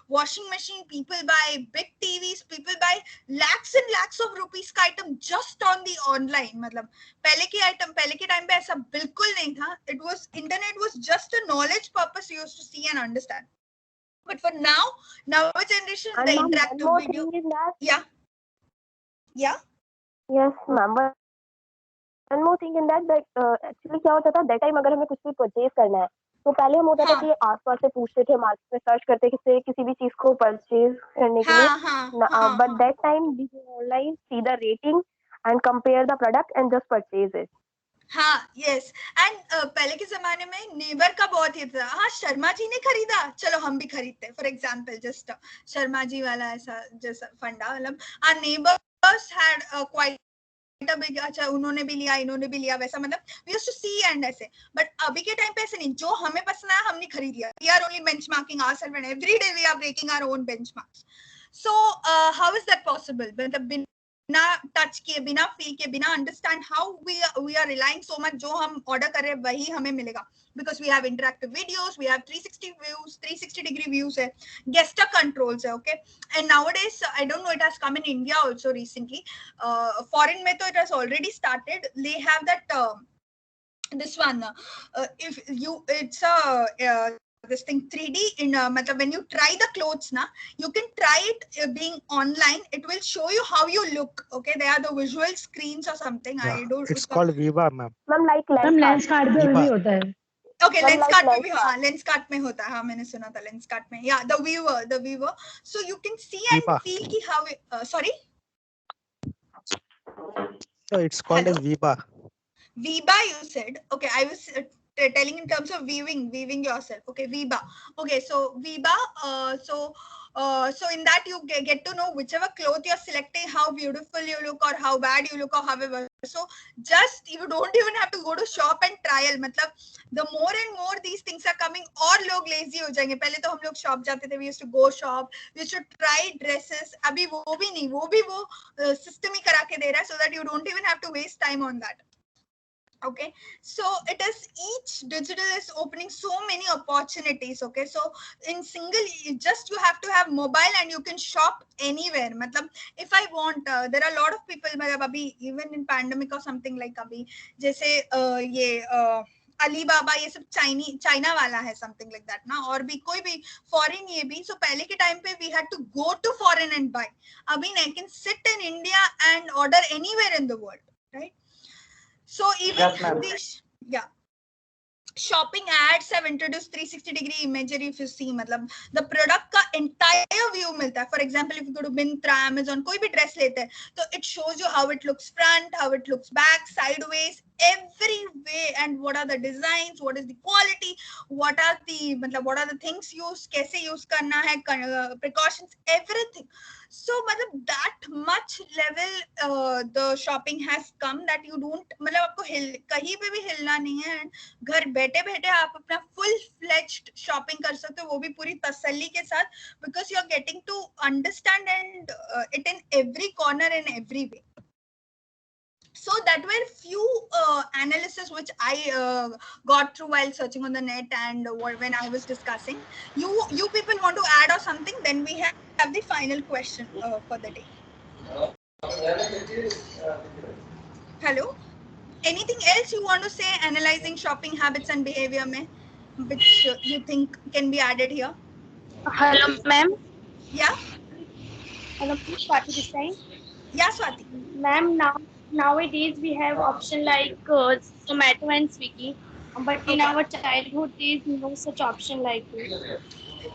washing machine, people buy big TVs, people buy lakhs and lakhs of rupees का item just on the online. पहले के time पे ऐसा बिल्कुल नहीं था. It was, internet was just a knowledge purpose you used to see and understand. But for now our generation, the interactive video. Yeah. Yes, ma'am. One more thing in that actually क्या होता था that time अगर हमें कुछ भी purchase करना है तो पहले हम होता था कि आसपास से पूछते थे, मार्केट में सर्च करते किसी भी चीज को परचेज करने के लिए. But that time we go online, see the rating and compare the product and just purchase it. हाँ, yes. And पहले के जमाने में नेबर का बहुत ही था. हाँ, शर्मा जी ने खरीदा, चलो हम भी खरीदते. For example, just Sharma ji वाला ऐसा जैसा फंडा, our neighbors had quite a big, अच्छा उन्होंने भी लिया, इन्होंने भी लिया, वैसा we used to see and ऐसे. But अभी के टाइम पे ऐसे नहीं, जो हमें पसंद आया हमने खरीद लिया. We are only benchmarking ourselves and every day we are breaking our own benchmarks. So how is that possible? बिना टच किए, बिना फील के, बिना understand how we are relying so much, जो हम ऑर्डर कर रहे हैं वही हमें मिलेगा. Because we have interactive videos, we have 360 views, 360 degree views है, gesture controls है, okay? And nowadays, I don't know, it has come in India also recently. Foreign में तो it has already started. They have that this one. If you, it's a this thing 3D in when you try the clothes na, you can try it being online. It will show you how you look. Okay, they are the visual screens or something. Yeah, I don't. it's called Viva, ma'am. Ma'am, like Lenskart पे भी होता है. Okay, Lenskart पे भी, हाँ, Lenskart में होता है. हाँ, मैंने सुना था Lenskart में. Yeah, the viewer. So you can see and Viva. feel ki how. Sorry. So it's called as Viva. Viva, you said. Okay, I was telling in terms of viewing yourself. Okay, Viva. Okay, so Viva. So in that you get to know whichever cloth you're selecting, how beautiful you look or how bad you look or however. So just you don't even have to go to shop and trial. मतलब the more and more these things are coming, और लोग lazy हो जाएंगे. पहले तो हम लोग shop जाते थे, we used to go shop, we used to try dresses. अभी वो भी नहीं, वो भी वो system ही करा के दे रहा है, so that you don't even have to waste time on that. Okay, so it is, each digital is opening so many opportunities. Okay, so in single, just you have to have mobile and you can shop anywhere. Matlab, if I want, there are a lot of people, matlab abhi even in pandemic or something, like abhi jaise ye Alibaba, ये सब China वाला है, something like that ना, और भी कोई भी foreign ये भी. So पहले के time पे we had to go to foreign and buy. अभी I can sit in India and order anywhere in the world, right? So even these, shopping ads have introduced 360-degree imagery. If you see, मतलब the product का entire view मिलता है. For example, if you go to Myntra, Amazon, कोई भी dress लेते हैं, तो it shows you how it looks front, how it looks back, sideways, every way, and what are the designs, what is the quality, what are the things used, कैसे use करना है, precautions, everything. So मतलब that much level the shopping has come that you don't, मतलब आपको कहीं पे भी हिलना नहीं है, घर बैठे बैठे आप अपना full fledged shopping कर सकते हो, वो भी पूरी तसल्ली के साथ, because you are getting to understand and it in every corner and every way. So that were few analysis which I got through while searching on the net, and when I was discussing. You people want to add or something? Then we have the final question for the day. Hello? Anything else you want to say, analyzing shopping habits and behavior mein, which you think can be added here? Hello, ma'am. Yeah? Hello, Swati this time. Yeah, Swati. Ma'am, nowadays we have option like Zomato and Swiggy, but in our childhood there is no such option like this.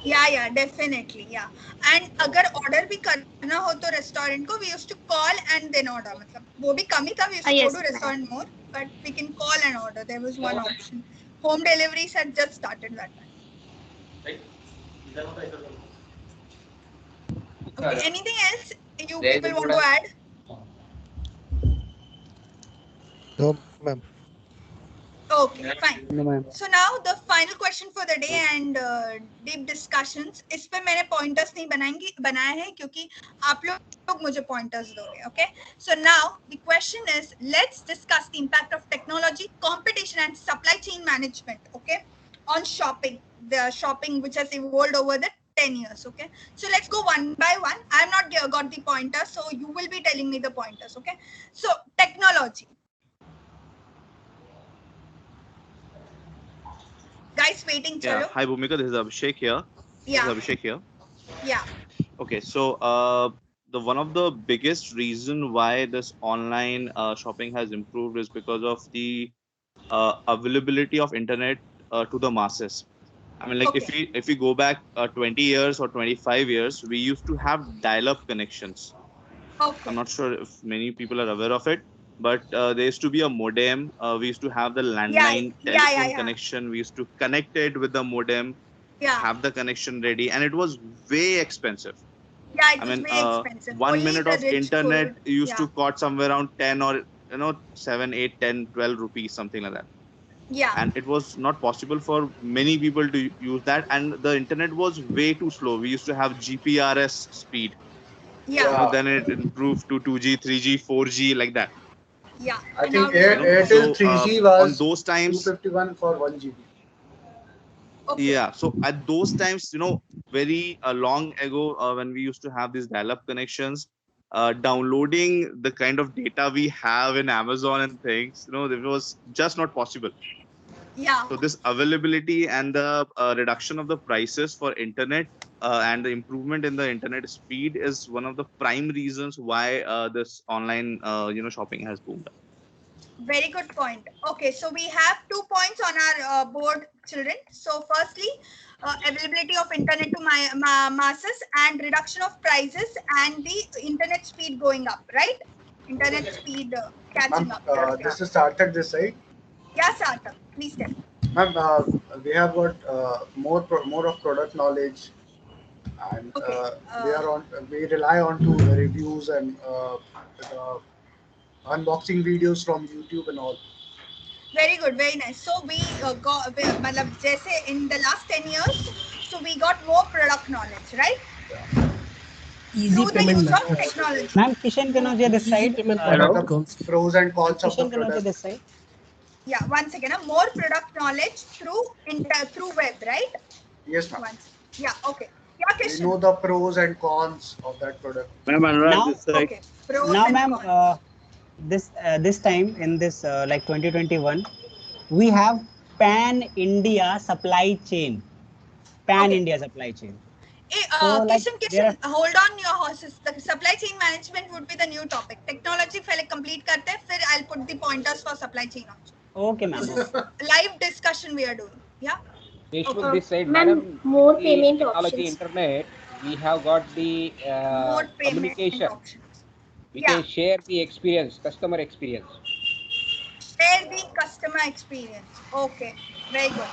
Yeah, definitely, yeah. And अगर order भी करना हो तो restaurant को, we used to call and then order. मतलब वो भी कम ही था, we used to go to restaurant more, but we can call and order. There was one option. Home deliveries had just started that time. Okay, anything else you people want to add? No, ma'am. Okay, fine. No, ma'am. So now the final question for the day and deep discussions. इस पे मैंने pointers नहीं बनाए हैं क्योंकि आप लोग मुझे pointers दोगे. Okay. So now the question is, let's discuss the impact of technology, competition, and supply chain management. Okay, on shopping, the shopping which has evolved over the 10 years. Okay, so let's go one by one. I'm not got the pointers, so you will be telling me the pointers. Okay, so technology. Guys waiting, yeah. chalo. Hi Bhumika, this is Abhishek here. Yeah. This is Abhishek here. Yeah. Okay, so the one of the biggest reason why this online shopping has improved is because of the availability of internet to the masses. I mean, like if we go back 20 years or 25 years, we used to have dial-up connections. Okay. I'm not sure if many people are aware of it, but there used to be a modem. We used to have the landline telephone connection. We used to connect it with the modem, have the connection ready, and it was way expensive. Yeah, it was way expensive. 1 Only minute the of rich internet could, used to cost somewhere around 10 or 7, 8, 10, 12 rupees, something like that. Yeah. And it was not possible for many people to use that, and the internet was way too slow. We used to have GPRS speed. Yeah. Then it improved to 2G, 3G, 4G, like that. Yeah. I think Airtel 3G was on those times 251 for 1 GB. Okay. Yeah, so at those times, very long ago, when we used to have these dial-up connections, downloading the kind of data we have in Amazon and things, it was just not possible. Yeah. So this availability and the reduction of the prices for internet and the improvement in the internet speed is one of the prime reasons why this online shopping has boomed up. Very good point. Okay, so we have 2 points on our board, children. So firstly, availability of internet to masses and reduction of prices and the internet speed going up, right? Internet speed catching up. This is Sarthak this side. Yeah, Sarthak, please tell. Ma'am, we have got more of product knowledge, and we rely on to reviews and unboxing videos from YouTube and all. Very good, very nice. So we got, मतलब जैसे in the last 10 years, so we got more product knowledge, right? Easy Through the payment use of methods. technology. Ma'am, Kishan Kanoja this Easy side. payment What are method the comes. pros and cons of the Kishan Kanoja product? this side. Yeah, one second. More product knowledge through web, right? Yes, ma'am. Yeah, okay. Yeah, We Kishan. know the pros and cons of that product. Ma'am, Anurag Now, this side. Okay. Pros now, and ma'am, cons. this time in this like 2021, we have pan India supply chain. Pan India supply chain. Hey, So, like, Kishan, hold on your horses. The supply chain management would be the new topic. Technology पहले complete करते हैं, फिर I'll put the pointers for supply chain also. Okay, ma'am. Live discussion we are doing. Yeah. Deshmukh this side, Ma'am, madam. more the payment technology options. internet, we have got the More payment communication. options. We Yeah. can share the experience, customer experience. Share the customer experience. Okay. Very good.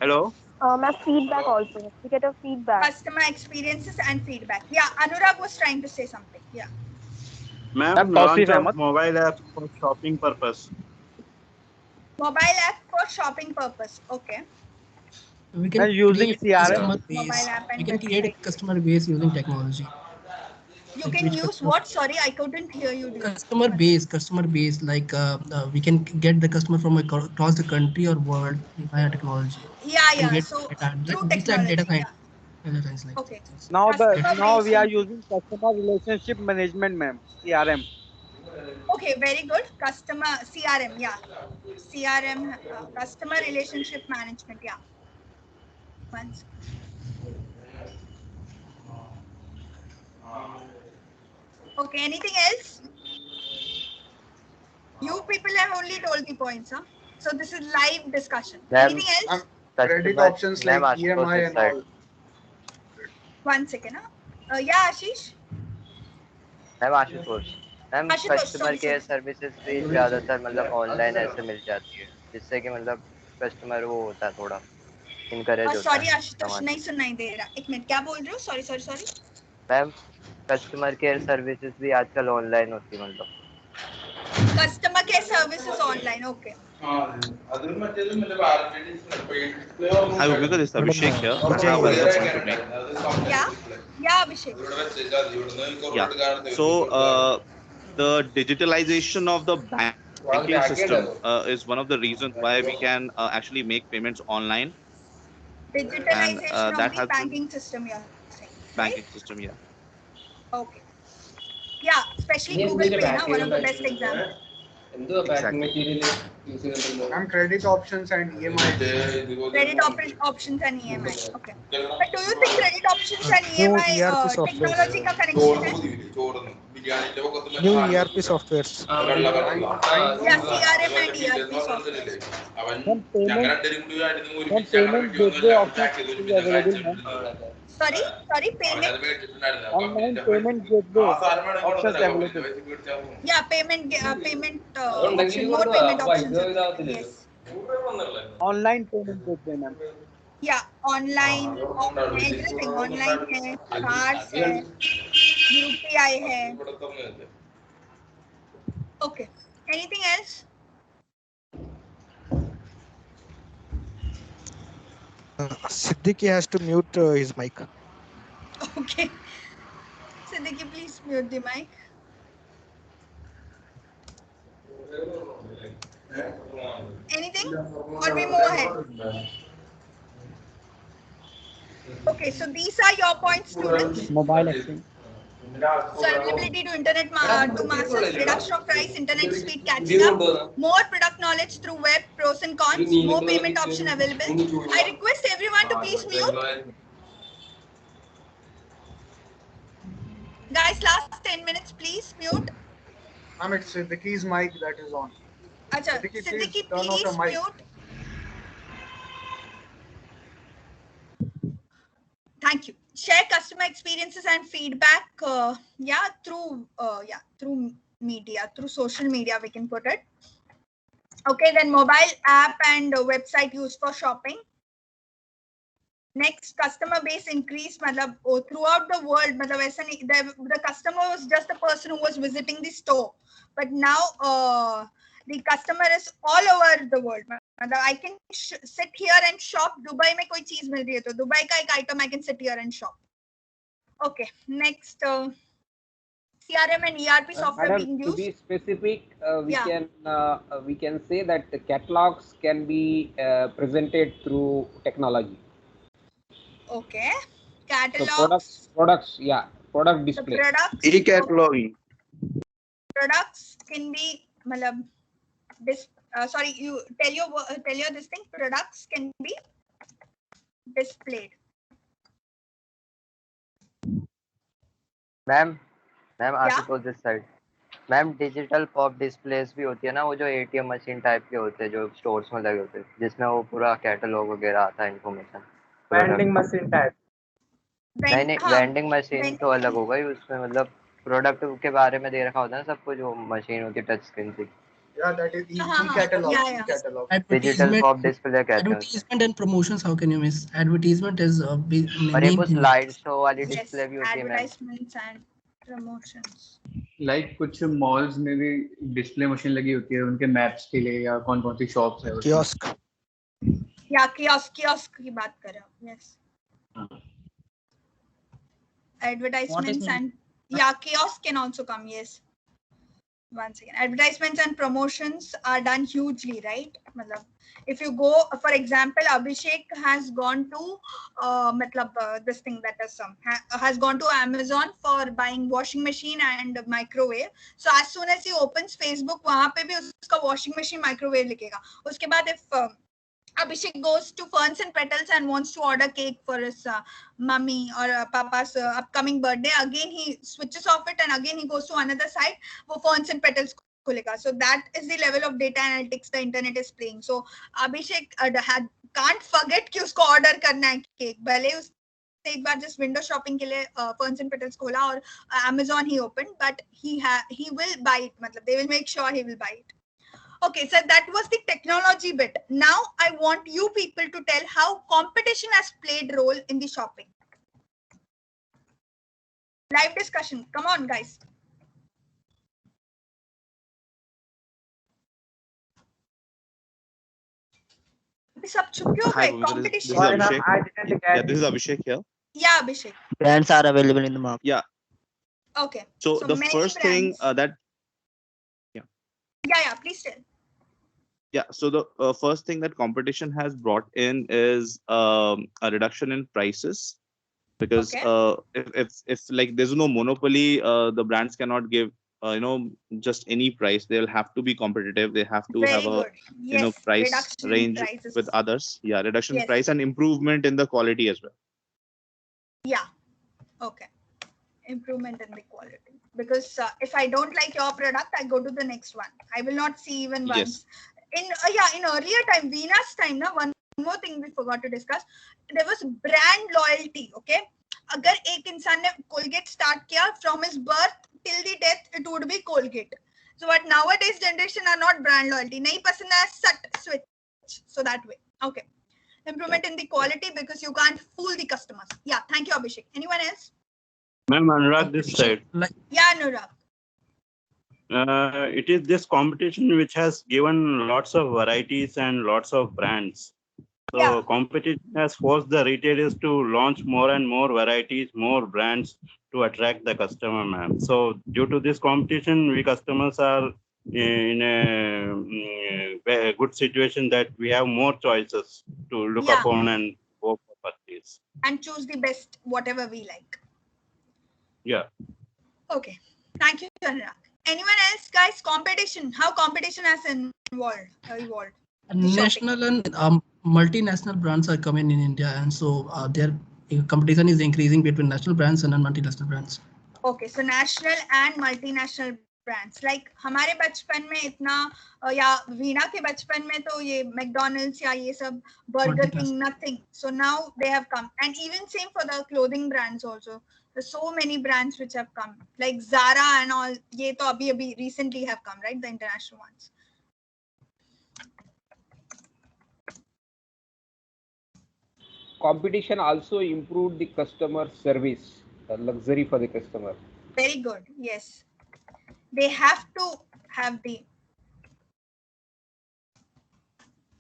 Hello. Ma'am, feedback also. We get a feedback. Customer experiences and feedback. Yeah, Anurag was trying to say something. Yeah. Ma'am, launch of mobile app for shopping purpose. Mobile app for shopping purpose. Okay. We can using create customer CRM. base. Mobile app and We can create a website. customer base using technology. You can use what? Sorry, I couldn't hear you. Dear. Customer base. Like we can get the customer from across the country or world via technology. Yeah. So through technology. Data science, like. Okay. Now Customer we are base. using customer relationship management, ma'am. CRM. Okay, very good. Customer CRM. Yeah. CRM. Customer relationship management. Yeah. Once. Okay. Anything else? You people have only told the points, huh? So this is live discussion. Anything else? Credit options like EMI and all. One second, huh? Yeah, Ashish. Ma'am Ashutosh ma'am customer care services भी ज़्यादातर मतलब online ऐसे मिल जाती है जिससे कि मतलब customer वो होता है थोड़ा इनकरेज होता है सॉरी आशुतोष नहीं सुनाई दे रहा एक मिनट क्या बोल रहे हो sorry ma'am customer care services भी आजकल ऑनलाइन होती है मतलब customer care services online okay Hi, Bhumika, this is Abhishek here. I have one more point to make. Yeah, Abhishek. Yeah. So, the digitalization of the banking system is one of the reasons why we can actually make payments online. Digitalization and, of the banking system, yeah. Banking system, yeah. Okay. Yeah, especially Google Pay, one of the best examples. Exactly. Credit options and EMI. Credit options and EMI. Okay. But do you think credit options and EMI technology का connection है? New ERP softwares. Yeah, CRM and ERP software. Payment gateway options is available, ma'am. Sorry, payment. Online payment gateway options available. Yeah, payment option, more payment options. Yes. Online payment gateway, ma'am. Yeah, online, everything online है, cards है, UPI है. Okay. Anything else? Siddiqui has to mute his mic. Okay. Siddiqui, please mute the mic. Anything? Or we move ahead? Okay, so these are your points, students. Mobile exchange. So availability to internet to masses, reduction of price, internet speed catching up, more product knowledge through web, pros and cons, more payment option available. I request everyone to please mute. Guys, last 10 minutes, please mute. It's Siddiqui's mic that is on. Acha, Siddiqui, please mute. Thank you. Share customer experiences and feedback. Through media, through social media, we can put it. Okay, then mobile app and website used for shopping. next customer base increase मतलब throughout the world मतलब ऐसा नहीं, the customer was just the person who was visiting the store, but now the customer is all over the world. मतलब I can sit here and shop. Dubai में कोई चीज मिल रही है तो दुबई का एक item I can sit here and shop. Okay, next CRM and ERP software Madam, being to used. be specific, Yeah. we can say that the catalogs can be presented through technology. Okay, So catalogs. products, yeah, product The display. products. E-cataloging. Products can be मतलब this. Sorry, you tell your this thing. Products can be displayed. Ma'am Ashutosh this side. Ma'am digital pop displace भी होती है ना, वो जो ATM machine type के होते हैं जो स्टोर्स में लगे होते हैं, जिसमें वो पूरा कैटलॉग वगैरह आता है, इन्फॉर्मेशन। Vending machine type. नहीं वेंडिंग मशीन तो अलग होगा ही, उसमें मतलब प्रोडक्ट के बारे में दे रखा होता है ना सब कुछ, जो मशीन होती है टच स्क्रीन की। Yeah, that is e-catalog. E-catalog. Digital pop display कहते हैं। Advertisement and promotions, how can you miss? Advertisement is और ये कुछ स्लाइड शो वाली डिस्प्ले भी होती है ma'am. Advertisements and promotions. Like कुछ मॉल्स में भी डिस्प्ले मशीन लगी होती है उनके मैप्स के लिए, या कौन कौन सी शॉप्स है। कियोस्क। या कियोस्क की बात कर रहे हो। Yes. Advertisements and kiosk can also come. Yes. Once again, advertisements and promotions are done hugely, right? Matlab, if you go, for example, Abhishek has gone to this thing that is has gone to Amazon for buying washing machine and microwave. So as soon as he opens Facebook, वहाँ पे भी उसका washing machine microwave लिखेगा. उसके बाद if Abhishek goes to Ferns and Petals and wants to order cake for his mummy or papa's upcoming birthday, again he switches off it and again he goes to another site, wo Ferns and Petals khulega. So that is the level of data analytics the internet is playing. So Abhishek can't forget कि उसको order करना है cake. भले उसने एक बार just window shopping के लिए Ferns and Petals खोला और Amazon he opened, but he will buy it. मतलब they will make sure he will buy it. Okay, so that was the technology bit. Now I want you people to tell how competition has played role in the shopping. Live discussion. Come on, guys. Hi, competition. This is Abhishek here. Yeah, Abhishek. Brands are available in the market. Yeah. Okay. So the first thing Yeah, please tell. Yeah, so the first thing that competition has brought in is a reduction in prices, because if like there's no monopoly, the brands cannot give just any price. They'll have to be competitive. They have to have a price range with others. Yeah, reduction in price and improvement in the quality as well. Yeah. Okay. Improvement in the quality, because if I don't like your product, I go to the next one. I will not see even once. In earlier time, Vena's time, one more thing we forgot to discuss, there was brand loyalty. Okay, अगर एक इंसान ने Colgate start किया, from his birth till the death, it would be Colgate. So what nowadays generation are not brand loyalty. नहीं पसंद आया, switch. So that way. Okay. Improvement in the quality, because you can't fool the customers. Yeah. Thank you, Abhishek. Anyone else? Ma'am, Anurag this side. Yeah, Anurag. It is this competition which has given lots of varieties and lots of brands. So competition has forced the retailers to launch more and more varieties, more brands to attract the customer, ma'am. So due to this competition, we customers are in a good situation that we have more choices to look upon and go for purchase. And choose the best, whatever we like. Yeah. Okay. Thank you, Anurag. Anyone else, guys? Competition. How competition has evolved? National and multinational brands are coming in India, and so their competition is increasing between national brands and multinational brands. Okay, so national and multinational brands. Like हमारे बचपन में इतना या वीना के बचपन में तो ये McDonald's या ये सब Burger King, nothing. So now they have come, and even same for the clothing brands also. There's so many brands which have come, like Zara and all. ये तो अभी recently have come, right? The international ones. competition also improved the customer service, luxury for the customer. Very good. Yes, they have to have the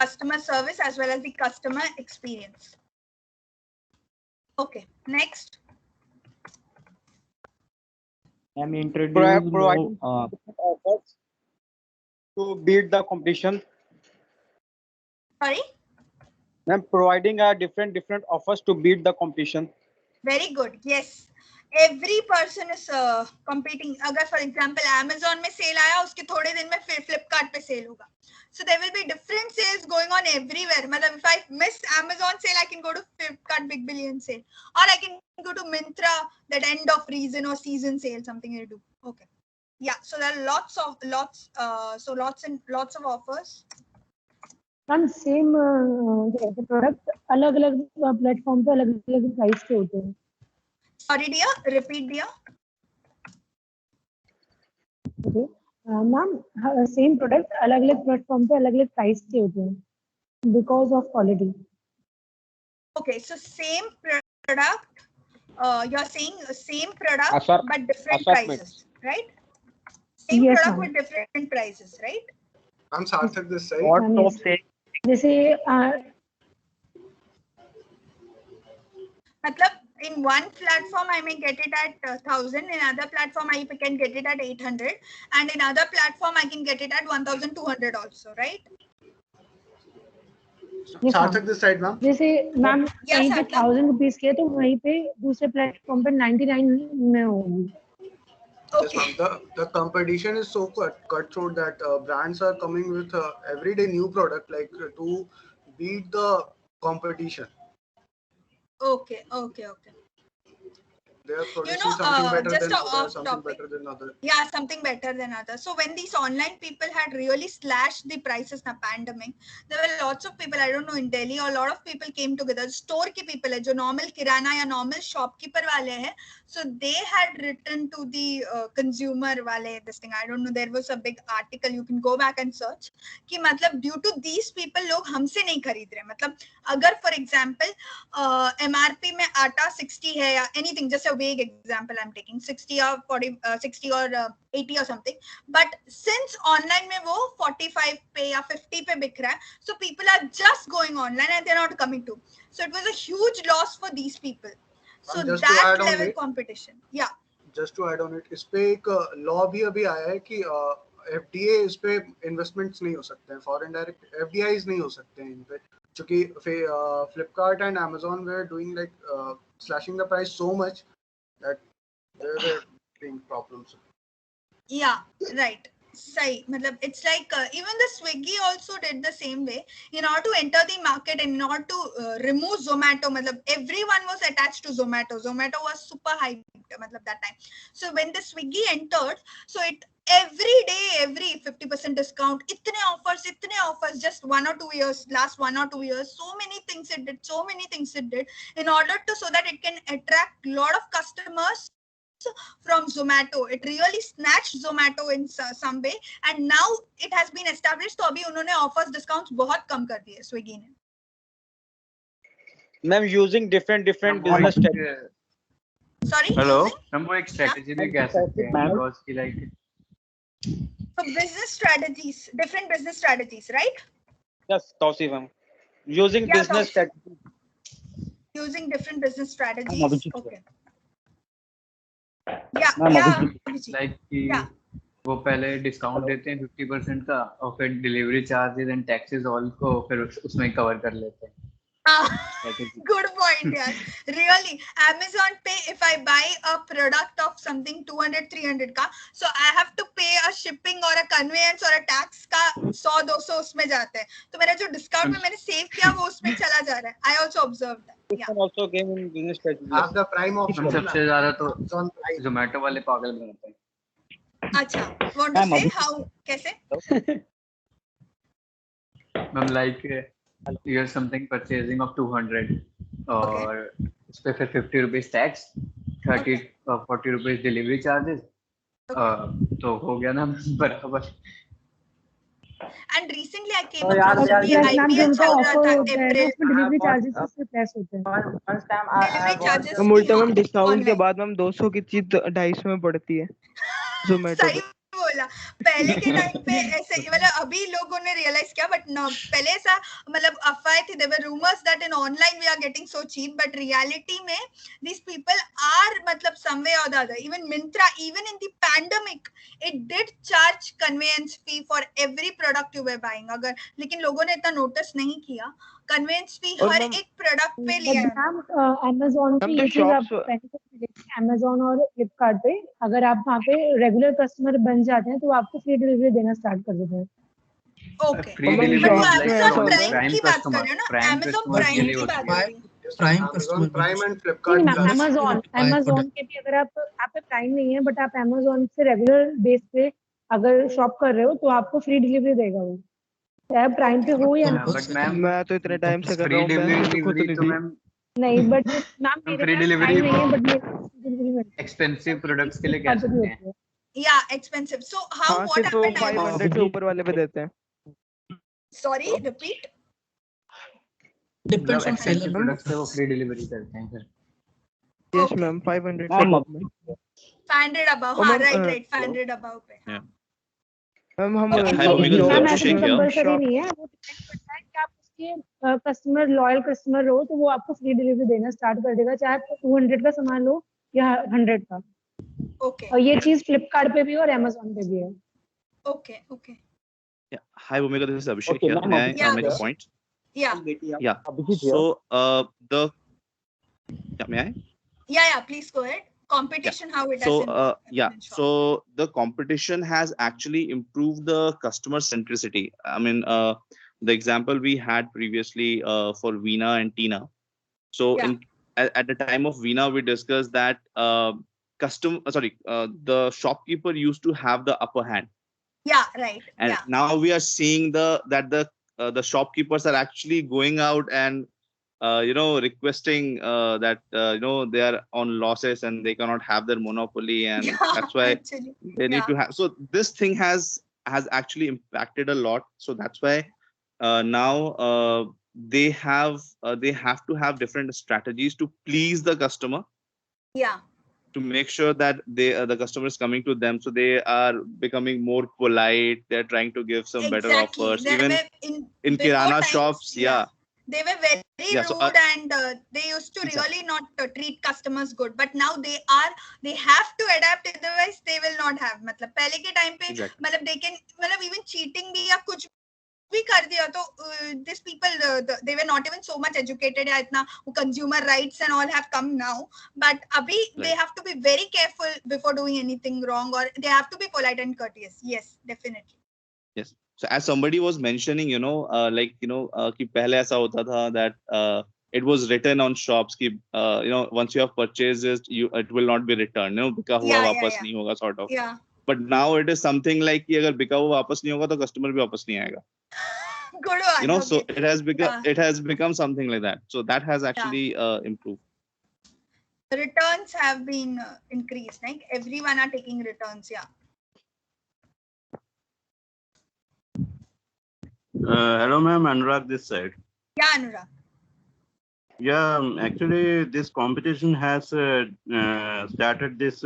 customer service as well as the customer experience. Okay, next. I'm introducing providing offers to beat the competition. Sorry? I'm providing different offers to beat the competition. Very good. Yes. Every person is competing. अगर for example Amazon में sale आया, उसके थोड़े दिन में फिर Flipkart पे sale होगा. So there will be different sales going on everywhere. मतलब if I miss Amazon sale, I can go to Flipkart Big Billion sale, or I can go to Myntra, that end of reason or season sale, something you do. Okay. Yeah. So there are lots of offers. Ma'am same product अलग अलग platform पे अलग अलग price के होते हैं. Sorry dear, repeat dear. Okay. Ma'am same product अलग अलग प्लेटफॉर्म पे अलग अलग प्राइस के होते हैं because of quality. Okay, so same product, you're saying same product but different prices, right? Same Yes, product ma'am. with different prices, right? I'm Sarthak this side. What top say? जैसे मतलब in one platform I may get it at 1,000, in other platform I can get it at 800, and in other platform I can get it at 1,200 also, right? Sarthak this side, ma'am. जैसे ma'am कहीं पे 1,000 rupees के तो वहीं पे दूसरे platform पे 99 में होगी. Yes, ma'am. The competition is so cutthroat that brands are coming with everyday new product to beat the competition. Okay. They are producing something better just than others, something something better than others. Yeah, something better than others. So when these online people had really slashed the prices in the pandemic, there were lots of people, I don't know, in Delhi, or a lot of people came together. Store ke people hai, jo normal kirana ya normal shopkeeper wale hai, so they had written to the consumer wale this thing. I don't know, there was a big article, you can go back and search, ki matlab due to these people log हमसे नहीं खरीद रहे. मतलब अगर for example MRP में आटा 60 है या anything, just a vague example I'm taking, 60 or 40, 60 or 80 or something, but since online में वो 45 पे या 50 पे बिक रहा है, so people are just going online and they're not coming to. So it was a huge loss for these people. So that level competition. Yeah. Just to add on it, इस पे एक law भी अभी आया है कि FDI इस पे investments नहीं हो सकते हैं, foreign direct FDIs नहीं हो सकते हैं इन पे, क्योंकि Flipkart and Amazon were doing slashing the price so much that there were being problems. Yeah, right. Sai, matlab, it's like even the Swiggy also did the same way. In order to enter the market and in order to remove Zomato, matlab, everyone was attached to Zomato. Zomato was super hyped matlab, that time. So when the Swiggy entered, so it every day, every 50% discount, itne offers, just 1 or 2 years, last 1 or 2 years, so many things it did in order to, so that it can attract a lot of customers from Zomato. It really snatched Zomato in some way, and now it has been established. तो अभी उन्होंने offers discounts बहुत कम कर दिए Swiggy ने. Ma'am, using different business strategies. Sorry. Hello. हम वो एक strategy भी कह सकते हैं because की like. So business strategies, different business strategies, right? Yes, Tawseef ma'am. Using business strategies. Using different business strategies. Okay. Like कि वो पहले डिस्काउंट देते हैं 50% का और फिर delivery charges and taxes all को फिर उसमें कवर कर लेते हैं. Good point, yeah. Really, Amazon Pay, if I buy a product of something 200-300 का, so I have to pay a shipping or a conveyance or a tax का 100-200 उसमें जाते हैं. तो मेरा जो डिस्काउंट में मैंने सेव किया वो उसमें चला जा रहा है. I also observed that. Yeah. Also came in business strategy. Have the prime option. सबसे ज़्यादा तो Zomato वाले पागल बनाते हैं. अच्छा, want to say how? कैसे? I'm like here's something purchasing of 200 और उस पे फिर 50 rupees tax, 40 rupees delivery charges, तो हो गया ना बराबर. And recently I came तो यार across यार अभी ये मैम जो IPL उनका चल रहा ऑफर था होता है ना अप्रैल उसमें डिलीवरी चार्जेस उससे लेस होते हैं। फर्स्ट टाइम डिलीवरी चार्जेस हम उल्टा मैम डिस्काउंट के ऑनलाइन बाद मैम 200 की चीज 250 में पड़ती है जोमेटो सही पे। बोला। पहले के टाइम पे ऐसे मतलब अभी लोगों ने रियलाइज किया बट न पहले ऐसा मतलब अफवाहें थी, there were rumours that in online we are getting so cheap but reality में these people are मतलब some way or the other, even Myntra, even in the pandemic it did charge conveyance fee for every product you were buying, अगर लेकिन लोगों ने इतना notice नहीं किया, convince फी और हर मैम एक प्रोडक्ट पे लिया है। मैम अमेजोन पे मैम तो ये चीज शॉप्स आपको बेनिफिट मिलेगी अमेजोन और फ्लिपकार्ट पे, अगर आप वहाँ पे रेगुलर कस्टमर बन जाते हैं तो आपको फ्री डिलीवरी देना स्टार्ट कर देते हैं। ओके फ्री मैम डिलीवरी वो शॉप्स इज में लाइक ऐसा Amazon होता है प्राइम प्राइम की बात कर कस्टमर, रहे हो ना, प्राइम Amazon कस्टमर के प्राइम लिए की होती बात है। हो रही है। Prime Amazon customer Prime and नहीं Flipkart ma'am Plus. Amazon Amazon के भी अगर आप पे प्राइम नहीं है बट आप अमेजोन से रेगुलर बेस पे अगर शॉप कर रहे हो तो आपको फ्री डिलीवरी देगा वो, चाहे प्राइम पे हो या ना। बट मैम मैं तो इतने टाइम से कर फ्री रहा हूँ, मैम मुझे खुद डिलीवरी नहीं तो दी। मैम नहीं बट मैम मेरे फ्री पास डिलीवरी प्राइम नहीं है बट मेरे पास डिलीवरी मिलती है, एक्सपेंसिव प्रोडक्ट्स के लिए कह फ्लिपकार्ट पे भी सकते होती हैं। है। या एक्सपेंसिव सो हाउ हाँ व्हाट सिर्फ वो हैपेंड 500 से ऊपर वाले पे देते हैं। Sorry repeat. Depends on expensive seller. Products पे वो फ्री डिलीवरी करते हैं फिर। यस मैम 500 से अबव में। 500 above, और हाँ मैम राइट राइट 500 above पे। Yeah. मैम हम Yeah. Hi, Bhumika, this is ma'am ऐसा Abhishek here. कंपलसरी नहीं है, वो डिपेंड करता है कि आप उसके कस्टमर लॉयल कस्टमर हो तो वो आपको फ्री डिलीवरी देना स्टार्ट कर देगा, चाहे आप 200 का सामान लो या 100 का। ओके और ये चीज फ्लिपकार्ट पे भी और अमेजोन पे भी है। Okay okay Yeah. Hi, Bhumika, this is Abhishek Okay, here. ma'am, May I Yeah, make a Abhishek. point? या Yeah. Abhijit here. So, may I? या please go ahead. Competition, how it has So, been shown. so the competition has actually improved the customer centricity. I mean, the example we had previously for Veena and Tina. So, Yeah. at the time of Veena, we discussed that the shopkeeper used to have the upper hand, Yeah, right. and Yeah. now we are seeing that the shopkeepers are actually going out and requesting that they are on losses and they cannot have their monopoly, and Yeah, that's why actually. they need Yeah. to have. So this thing has actually impacted a lot. So that's why now they have to have different strategies to please the customer, Yeah. to make sure that the customer is coming to them, so they are becoming more polite, they're trying to give some better Exactly. offers, There even were in before kirana times, shops. Yeah. they were very Yeah, so, rude and they used to Exactly. really not treat customers good, but now they have to adapt, otherwise they will not have, मतलब पहले के time पे Exactly. मतलब they can मतलब even cheating भी या कुछ भी कर दिया तो these people they were not even so much educated या इतना consumer rights and all have come now, but अभी they have to be very careful before doing anything wrong, or they have to be polite and courteous. Yes, definitely. Yes. So as somebody was mentioning, कि पहले ऐसा होता था that it was written on shops कि once you have purchased it will not be returned, बिका हुआ वापस नहीं होगा, sort of. Yeah. But now it is something like कि अगर बिका हुआ वापस नहीं होगा तो customer भी वापस नहीं आएगा. Good one. Okay. So it has become something like that. So that has actually improved. The returns have been increased, like everyone are taking returns. Yeah. Hello, ma'am. Anurag this side. Yeah, Anurag. Yeah, actually, this competition has started this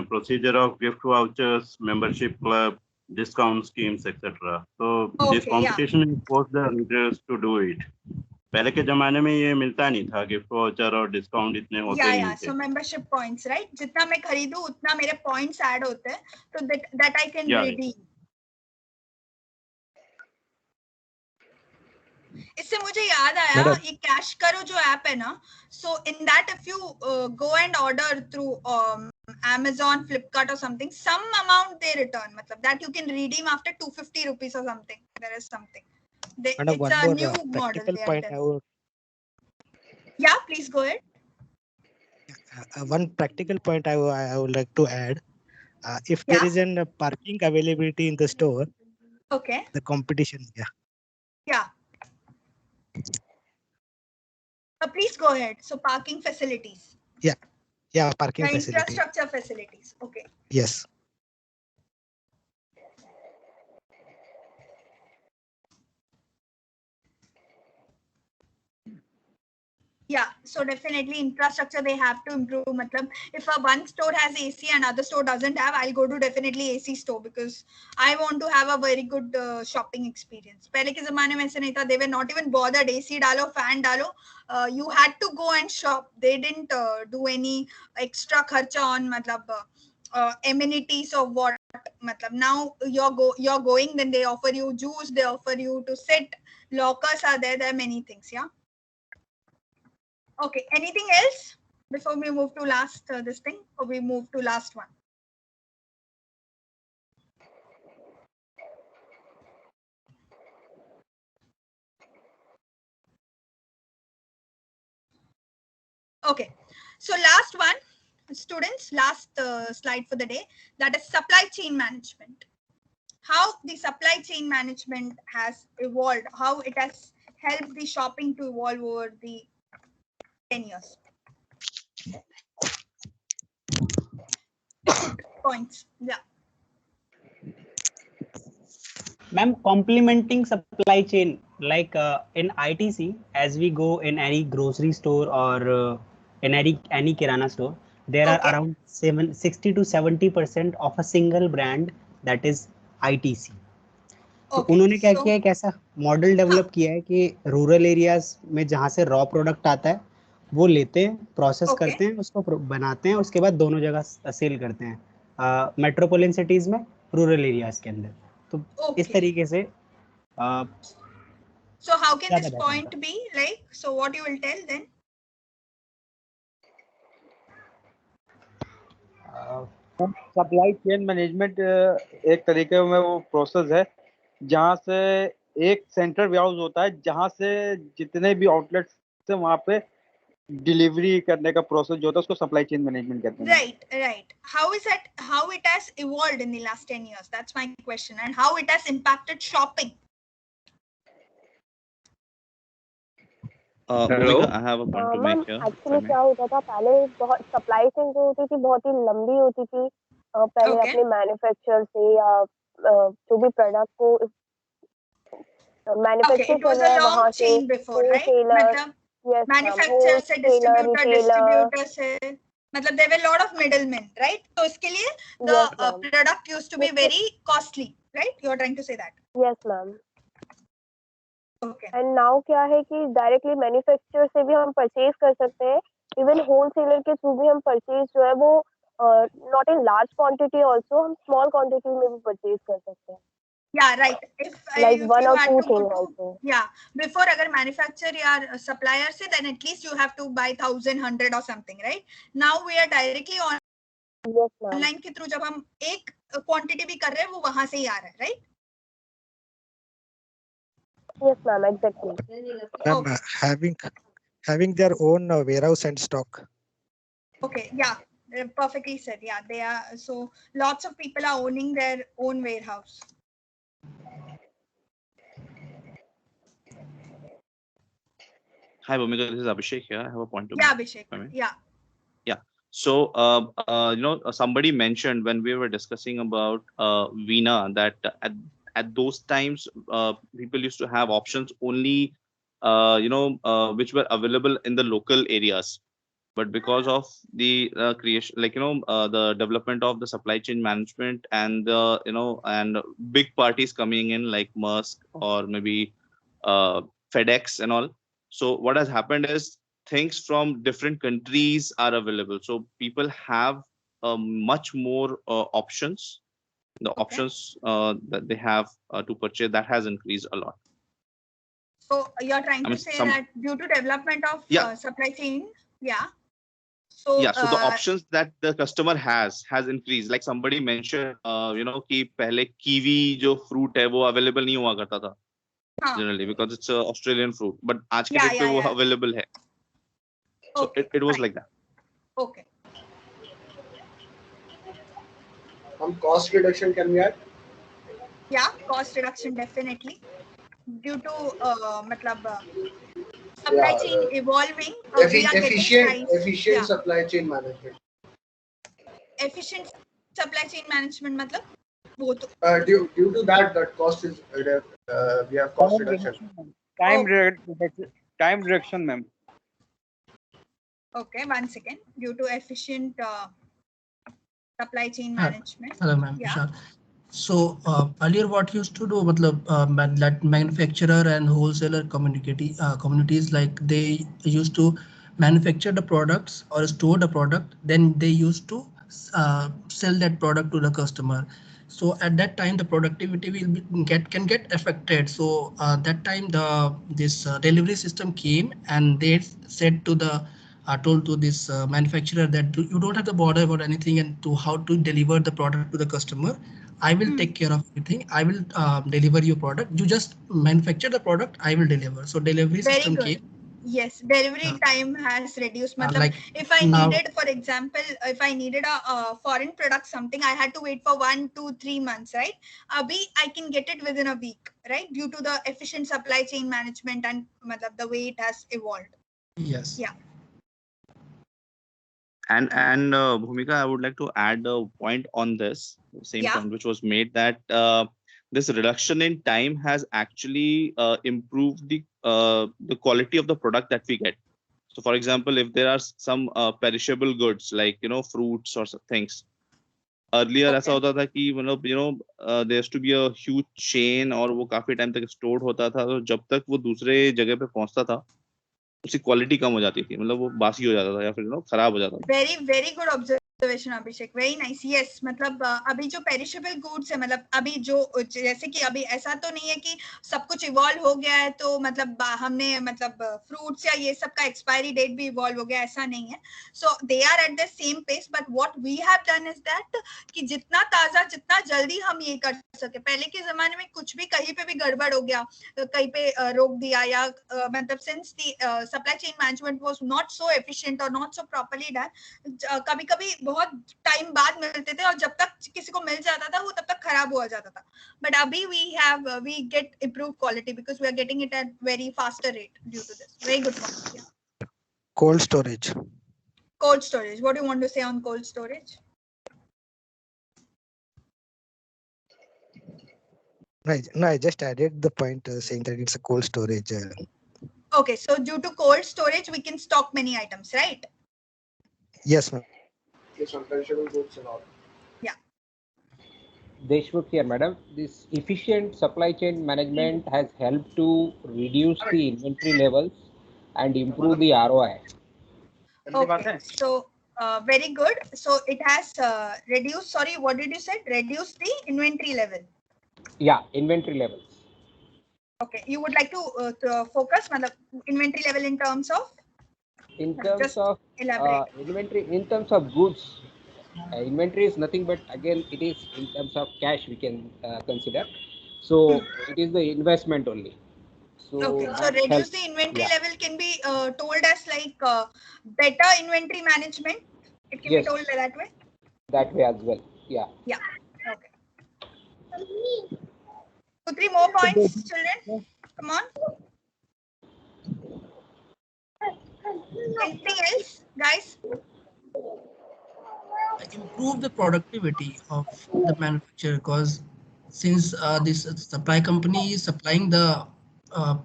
procedure of gift vouchers, membership club, discount schemes, etc. So this competition has forced the retailers to do it. पहले के जमाने में ये मिलता नहीं था, gift voucher और discount इतने होते नहीं थे. So membership points, right? जितना मैं खरीदूं उतना मेरे points add होते हैं, तो that I can redeem. इससे मुझे याद आया ये कैश करो जो ऐप है ना, so in that if you go and order through Amazon, Flipkart or something, some amount they return, मतलब that you can redeem after 250 rupees or something. There is something. It's a new model they have done. Yeah, please go ahead. One practical point I would like to add. If there is a parking availability in the store, okay, the competition, yeah. Please go ahead. So parking facilities. Yeah, parking the facility. Infrastructure facilities. Okay. Yes. Yeah, so definitely infrastructure they have to improve. Matlab, if a one store has AC and other store doesn't have, I'll go to definitely AC store because I want to have a very good shopping experience. पहले के ज़माने में ऐसे नहीं था. They were not even bothered. AC डालो, fan डालो. You had to go and shop. They didn't do any extra खर्चा on मतलब amenities or what. मतलब now you're going, then they offer you juice, they offer you to sit. Lockers are there. There are many things. Yeah. Okay, anything else before we move to last this thing, or we move to last one? Okay, so last one, students, last slide for the day, that is supply chain management. How the supply chain management has evolved, how it has helped the shopping to evolve over the 10 years. Points, yeah. Ma'am, complementing supply chain, like in ITC, as we go in any grocery store or in any kirana store, there are around 60 to 70% of a single brand, that is ITC. तो उन्होंने क्या किया है, कैसा model develop किया है कि rural areas में जहाँ से रॉ प्रोडक्ट आता है वो लेते हैं, प्रोसेस करते हैं, उसको बनाते हैं, उसके बाद दोनों जगह सेल करते हैं, मेट्रोपोलिटन सिटीज में, रूरल एरियाज के अंदर. तो इस तरीके से So how can this point be like? So what you will tell then? Supply chain management एक तरीके में वो प्रोसेस है जहाँ से एक सेंट्रल वेयरहाउस होता है जहाँ से जितने भी आउटलेट्स से वहाँ पे डिलीवरी करने का प्रोसेस जो होता है उसको सप्लाई चेन मैनेजमेंट कहते हैं. Right. How it has evolved in the last 10 years? That's my question. And how it has impacted shopping? Bhumika, I have a point to make here. Actually क्या होता था पहले, बहुत सप्लाई चेन जो होती थी बहुत ही लंबी होती थी. पहले अपने मैन्युफैक्चरर से या जो भी प्रोडक्ट को मैन्युफैक्चर कर रहा है वहाँ से होलसेलर, मैन्युफैक्चरर से डिस्ट्रीब्यूटर से, मतलब there were a lot of middlemen, right? तो इसके लिए the product used to be very costly, right? You are trying to say that? Yes, ma'am. And now क्या है कि डायरेक्टली मैन्युफैक्चरर से भी हम परचेज कर सकते हैं. इवन होलसेलर के थ्रू भी हम परचेज जो है वो not in large quantity, also हम स्मॉल क्वांटिटी में भी परचेज कर सकते हैं. Yeah, right. If like if one you or had two to things also. Yeah, before अगर manufacturer या supplier से, then at least you have to buy 1,000, 100 or something, right? Now we are directly on online के through, जब हम एक quantity भी कर रहे हैं वो वहाँ से ही आ रहा है, right? Yes, ma'am, exactly. Having their own warehouse and stock. Okay, yeah, perfectly said. Yeah, they are. So lots of people are owning their own warehouse. Hi, Bhumika, this is Abhishek here. I have a point to make. Yeah, Abhishek. Yeah. So, somebody mentioned when we were discussing about Veena that at those times, people used to have options only, which were available in the local areas. But because of the creation, the development of the supply chain management and the, and big parties coming in like Maersk or maybe FedEx and all. So what has happened is things from different countries are available. So people have much more options. The options that they have to purchase, that has increased a lot. So you're trying to say that due to development of supply chain, So the options that the customer has increased. Like somebody mentioned, कि पहले kiwi जो fruit है वो available नहीं हुआ करता था. Generally because it's a Australian fruit, but आज के date पे वो available है. So it was like that. Okay. Cost reduction can we add? Yeah, cost reduction definitely. Due to supply chain evolving, efficient supply chain management. Efficient supply chain management matlab both. Due to that cost is we have cost reduction. Time reduction, ma'am. Okay, 1 second. Due to efficient supply chain management. Hello, ma'am. Yeah. Sure. So earlier, what used to do, that manufacturer and wholesaler communities, like they used to manufacture the products or store the product, then they used to sell that product to the customer. So at that time, the productivity can get affected. So that time, this delivery system came, and they said to the told to this manufacturer that you don't have to bother about anything and to how to deliver the product to the customer. I will take care of everything. I will deliver your product. You just manufacture the product. I will deliver. So delivery Very system good. came. Yes, delivery time has reduced. Matlab, Like if I now, needed, for example, if I needed a foreign product, something, I had to wait for 1, 2, 3 months, right? Abhi, I can get it within a week, right? Due to the efficient supply chain management and matlab, the way it has evolved. yes. Yeah. And Bhumika, I would like to add a point on this, same Yeah. point which was made, that this reduction in time has actually improved the quality of the product that we get. So, for example, if there are some perishable goods like fruits or things, earlier ऐसा होता था कि मतलब there used to be a huge chain और वो काफी time तक stored होता था, तो जब तक वो दूसरे जगह पे पहुंचता था उसकी क्वालिटी कम हो जाती थी, मतलब वो बासी हो जाता था या फिर खराब हो जाता था. Very good observation, Abhishek. Very nice. Yes, मतलब अभी जो perishable goods है, मतलब अभी जो जैसे कि अभी ऐसा तो नहीं है कि सब कुछ इवॉल्व हो गया है तो मतलब हमने मतलब फ्रूट्स या ये सब का एक्सपायरी डेट भी इवॉल्व हो गया, ऐसा नहीं है. So they are at the same pace, but what we have done is that कि जितना ताजा जितना जल्दी हम ये कर सके. पहले के जमाने में कुछ भी कहीं पे भी गड़बड़ हो गया, कहीं पे रोक दिया या मतलब since the supply chain management was not so efficient or not so properly done, कभी कभी बहुत टाइम बाद मिलते थे और जब तक किसी को मिल जाता था वो तब तक खराब हो जाता था. But अभी we get improved quality because we are getting it at very faster rate due to this. Very good point. Yeah. Cold storage. Cold storage. What do you want to say on cold storage? Right. No, I just added the point saying that it's a cold storage. Okay, so due to cold storage, we can stock many items, right? Yes, ma'am. Yes, on perishable goods and all. Yeah. Deshmukh here, madam. This efficient supply chain management has helped to reduce the inventory levels and improve the ROI. Okay, so very good. So it has reduced, sorry, what did you say? Reduce the inventory level. Yeah, inventory levels. Okay, you would like to focus on the inventory level in terms of? In terms Just of elaborate. inventory, in terms of goods, inventory is nothing but again it is in terms of cash we can consider. So it is the investment only. So Okay, so that reduce helps. the inventory Yeah. level can be told as like better inventory management. It can Yes. be told that way. That way as well. Yeah. Yeah. Okay. 2, 3 more points, children. Come on. Anything else, guys? Improve the productivity of the manufacturer, because since this supply company is supplying the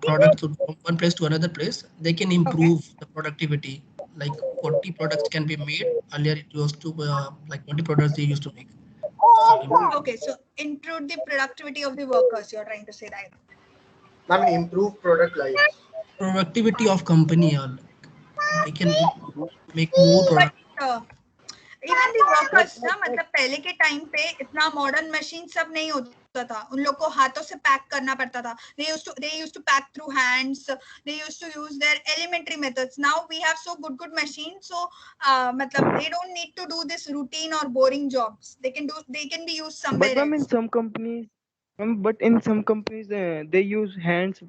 product from one place to another place, they can improve the productivity. Like 40 products can be made. Earlier it used to like 20 products they used to make. Okay, so improve the productivity of the workers. You're trying to say that. I mean, improve product life. Productivity of company, or they can make more product. Even the workers ना, मतलब पहले के time पे इतना modern machine सब नहीं होता था, उन लोग को हाथों से पैक करना पड़ता था. they used to pack through hands, they used to use their elementary methods. Now we have so good machines, so मतलब they don't need to do this routine or boring jobs. They can be used somewhere But else. in some companies, they use hands.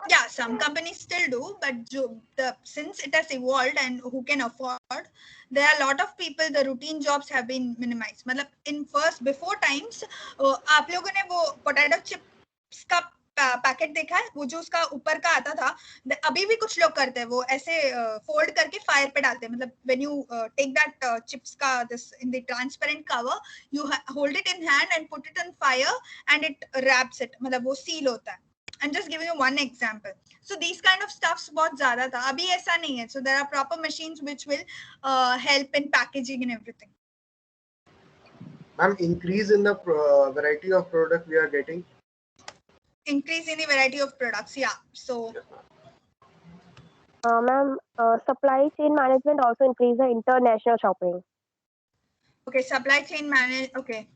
Yeah, some companies still do, but since it has evolved and who can afford, there are a lot of people, the routine jobs have been minimized. मतलब before times, आप लोगों ने वो potato chips का packet देखा है, वो जो उसका ऊपर का आता था, अभी भी कुछ लोग करते हैं, वो ऐसे फोल्ड करके फायर पे डालते हैं. मतलब when you take that chips का this in the transparent cover, you hold it in hand and put it on fire and it wraps it, मतलब वो seal होता है. I'm just giving you one example. So these kind of stuffs बहुत ज़्यादा था. अभी ऐसा नहीं है. So there are proper machines which will help in packaging and everything. Ma'am, increase in the variety of product we are getting. Increase in the variety of products, yeah. So, ma'am, supply chain management also increase the international shopping. Okay, supply chain management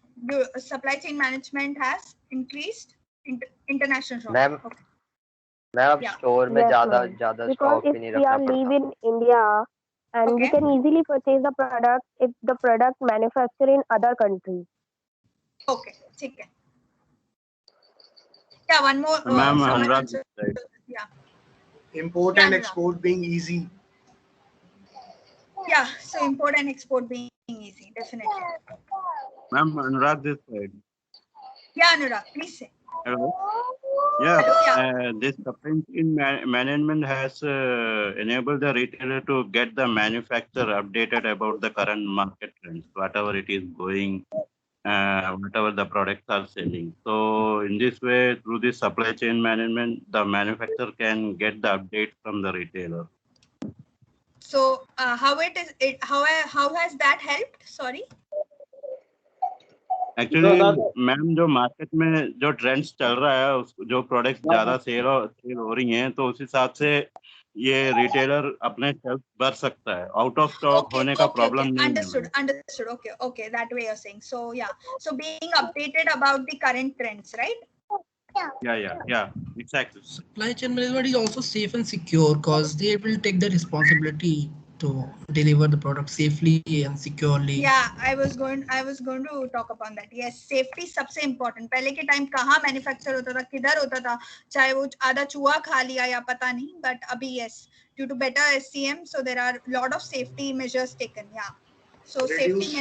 has increased international shopping. Ma'am Okay. मैं अब store में Yes, ज्यादा ma'am. ज्यादा Because stock भी if नहीं we रखना are live पड़ता. in India and we can easily purchase the product if the product manufactured in other countries. Okay, ठीक है. Yeah, one more. Ma'am, someone Anurag, answered. right. Yeah. Import Yeah, and Anurag. export being easy. Yeah, so import and export being easy, definitely. Ma'am, Anurag this side. Yeah, Anurag, please say. Hello. Yeah, Hello, yeah. this supply chain management has enabled the retailer to get the manufacturer updated about the current market trends, whatever it is going, whatever the products are selling. So in this way, through this supply chain management, the manufacturer can get the update from the retailer. So how has that helped? Sorry. Actually ma'am जो market में जो trends चल रहा है जो products ज्यादा cell हो रही हैं तो उस हिसाब से ये रिटेलर अपने शेल्फ भर सकता है. आउट ऑफ स्टॉक होने का प्रॉब्लम नहीं है. Understood. Okay, that way you're saying. So yeah, so being updated about the current trends, right? Yeah, exactly. Supply chain management is also safe and secure because they will take the responsibility to deliver the product safely and securely. Yeah, I was going to talk upon that. Yes, safety सबसे important. पहले के time कहाँ manufacture होता था, किधर होता था, चाहे वो आधा चूहा खा लिया या पता नहीं, but अभी yes, due to better SCM, so there are lot of safety measures taken. Yeah, so Reduce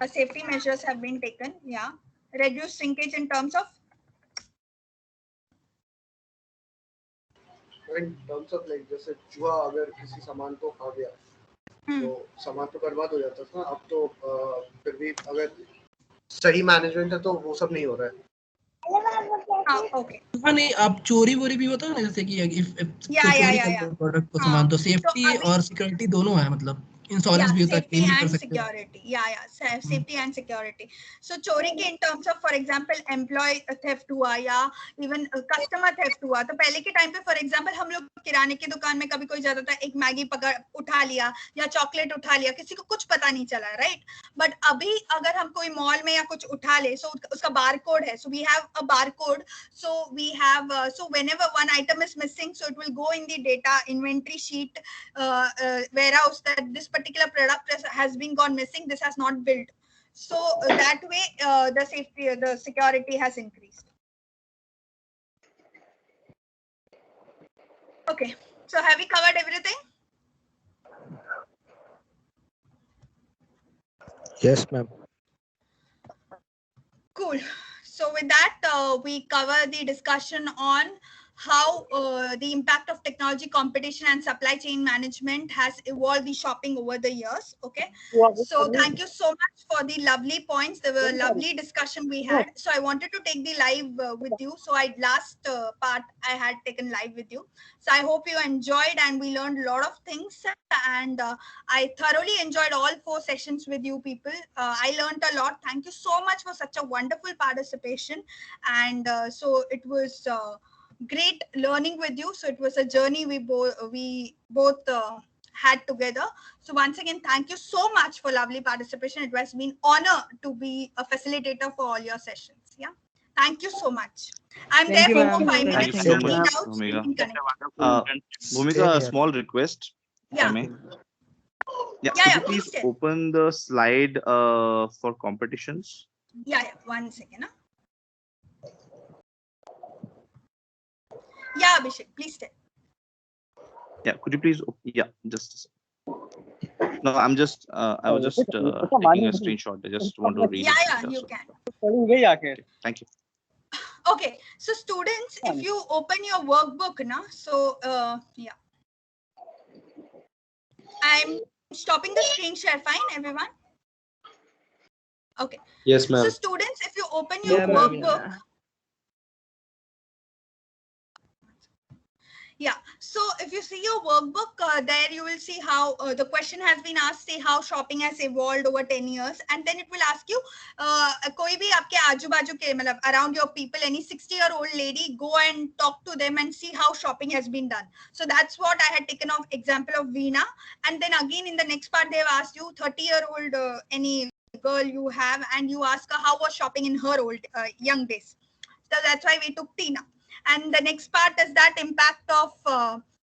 safety measures have been taken. Yeah, reduce shrinkage in terms of. In terms of like जैसे चूहा अगर किसी सामान को खा गया तो सामान तो बर्बाद हो जाता था. अब तो फिर भी अगर सही मैनेजमेंट है तो वो सब नहीं हो रहा है. Okay. नहीं, आप चोरी वोरी भी होता है ना, जैसे कि if Yeah. प्रोडक्ट को सामान तो सेफ्टी और सिक्योरिटी दोनों है, मतलब इंश्योरेंस भी होता है, safety क्लेम भी कर and सकते हो. security. Yeah, safety and security. So चोरी के in terms of, for example, employee theft हुआ या even customer theft हुआ, तो पहले के टाइम पे for example हम लोग किराने की दुकान में कभी कोई जाता था, एक मैगी उठा लिया या चॉकलेट उठा लिया, किसी को कुछ पता नहीं चला, राइट? बट अभी अगर हम कोई मॉल में या कुछ उठा ले, so उसका बार कोड है, so we have a barcode, so we have so whenever one item is missing, so it will go in the data inventory sheet warehouse that this particular product has been gone missing, this has not built. So that way the security has increased. Okay, so have we covered everything? Yes, ma'am. Cool. So with that, we cover the discussion on how the impact of technology, competition, and supply chain management has evolved the shopping over the years. Okay. So thank you so much for the lovely points. There were lovely discussion we had. So I wanted to take the live with you. So last part I had taken live with you. So I hope you enjoyed and we learned a lot of things. And I thoroughly enjoyed all 4 sessions with you people. I learned a lot. Thank you so much for such a wonderful participation. And so it was great learning with you. So it was a journey we both had together. So once again, thank you so much for lovely participation. It has been honor to be a facilitator for all your sessions. Yeah. Thank you so much. I'm there for 5 minutes. Thank you so much, Bhumika. Bhumika, a small request, if I may. Yeah, could you please open the slide for competitions? Yeah, 1 second. Huh? Yeah, Abhishek, please tell. Yeah, could you please? Yeah, just a second. No, I'm just. I was just taking a screenshot. I just want to read. Yeah, you can. Thank you. Okay, so students, if you open your workbook, na, so yeah, I'm stopping the screen share. Fine, everyone. Okay. Yes, ma'am. So students, if you open your workbook, Yeah, so if you see your workbook, there you will see how the question has been asked, say how shopping has evolved over 10 years, and then it will ask you, koi bhi aapke aaju baaju ke, matlab around your people, any 60-year-old lady, go and talk to them and see how shopping has been done. So that's what I had taken of example of Veena. And then again in the next part, they've asked you 30-year-old, any girl you have, and you ask her how was shopping in her old young days. So that's why we took Tina. And the next part is that impact of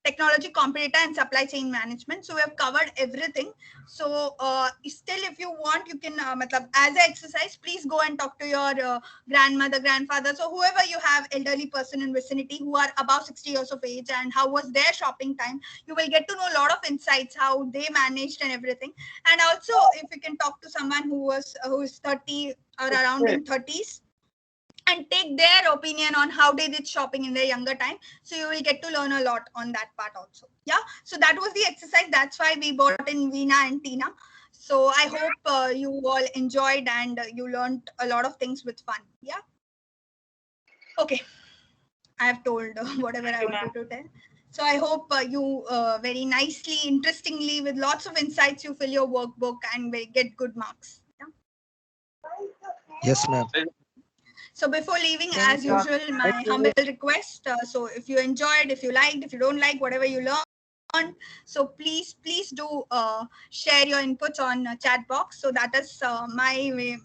technology, competitor, and supply chain management. So we have covered everything. So still, if you want, you can, as an exercise, please go and talk to your grandmother, grandfather, so whoever you have, elderly person in vicinity who are above 60 years of age, and how was their shopping time. You will get to know a lot of insights, how they managed and everything. And also, if you can talk to someone who is 30 or around in 30s, and take their opinion on how they did shopping in their younger time. So you will get to learn a lot on that part also. Yeah. So that was the exercise. That's why we brought in Veena and Tina. So I hope you all enjoyed and you learned a lot of things with fun. Yeah. Okay. I have told whatever I wanted to tell. So I hope you very nicely, interestingly, with lots of insights, you fill your workbook and will get good marks. Yeah. Yes, ma'am. So before leaving, as usual, my humble request. So if you enjoyed, if you liked, if you don't like, whatever you learned, so please do share your inputs on chat box. So that is my way,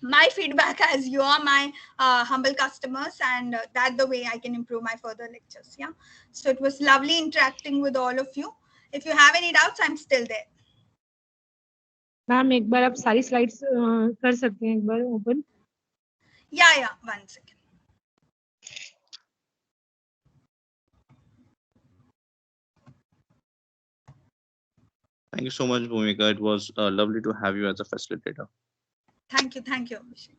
my feedback, as you are my humble customers, and that's the way I can improve my further lectures. Yeah. So it was lovely interacting with all of you. If you have any doubts, I'm still there. Ma'am एक बार आप सारी slides कर सकते हैं एक बार open? Yeah, 1 second. Thank you so much, Bhumika. It was lovely to have you as a facilitator. Thank you, Abhishek.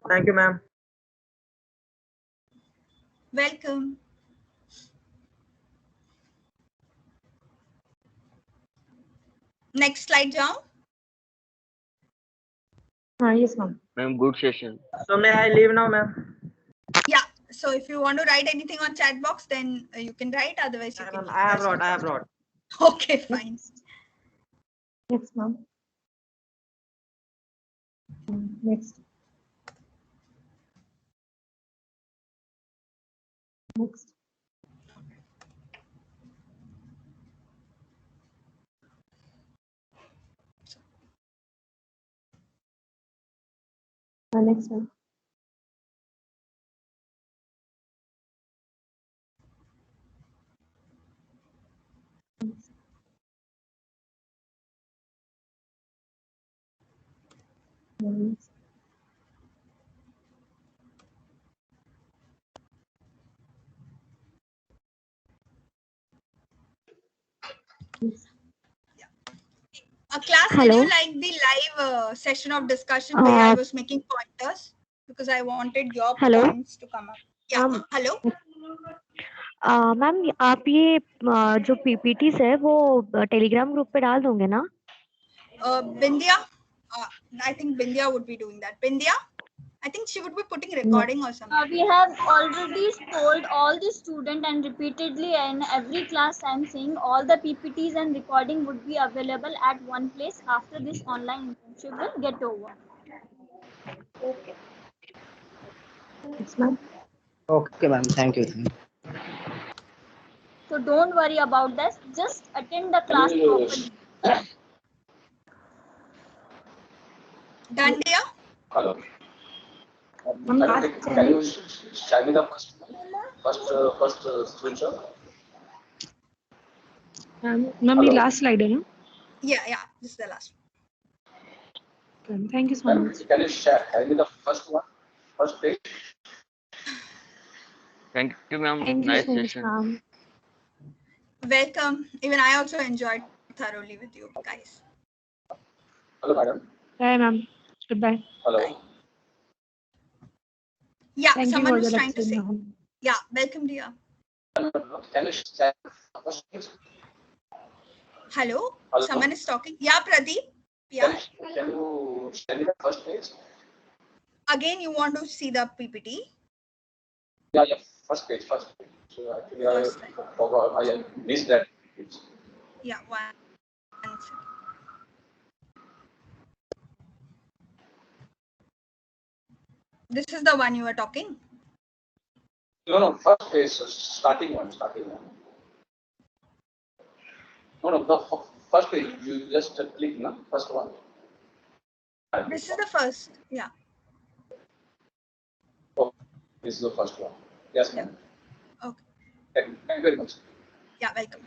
Thank you, ma'am. Welcome. Next slide, John. Yes, ma'am. Ma'am, good session. So may I leave now, ma'am? Yeah. So if you want to write anything on chat box, then you can write. Otherwise, you can. I have wrote. Okay, fine. Yes, ma'am. Next. Next. Next one. Next. Class, Hello. did you like the live session of discussion where I was making pointers because I wanted your Hello. points to come up? Yeah. Hello. Ma'am आप ये जो PPTs है वो Telegram group पे डाल दोगे ना? Bindya, I think Bindya would be doing that. Bindya, I think she would be putting recording or something. We have already told all the students and repeatedly in every class I'm saying all the PPTs and recording would be available at one place after this online internship will get over. Okay. Yes, ma'am. Okay, ma'am. Thank you. So don't worry about this. Just attend the class properly. Done, dear? Hello. Can you show me the first screenshot? Ma'am, ये last slide है ना? Yeah, this is the last one. Thank you so much. Can you share me the first page? Thank you, ma'am. Thank Nice you so much, session. ma'am. Welcome. Even I also enjoyed thoroughly with you guys. Hello, madam. Bye, ma'am. Goodbye. Hello. Bye. Yeah, Thank someone you for was the trying to lecture, say. ma'am. Yeah, welcome, dear. Can you share first page? Hello? Hello. Someone is talking. Yeah, Pradeep. Yeah. Can you share me the first page? Again, you want to see the PPT? Yeah, first page. So actually, I forgot. I missed that. Yeah, one second. This is the one you were talking? No, first page, starting one. No, the first page. You just click, no? First one. This is the first, yeah. Oh, this is the first one. Yes, ma'am. Okay. Thank you very much. Yeah, welcome.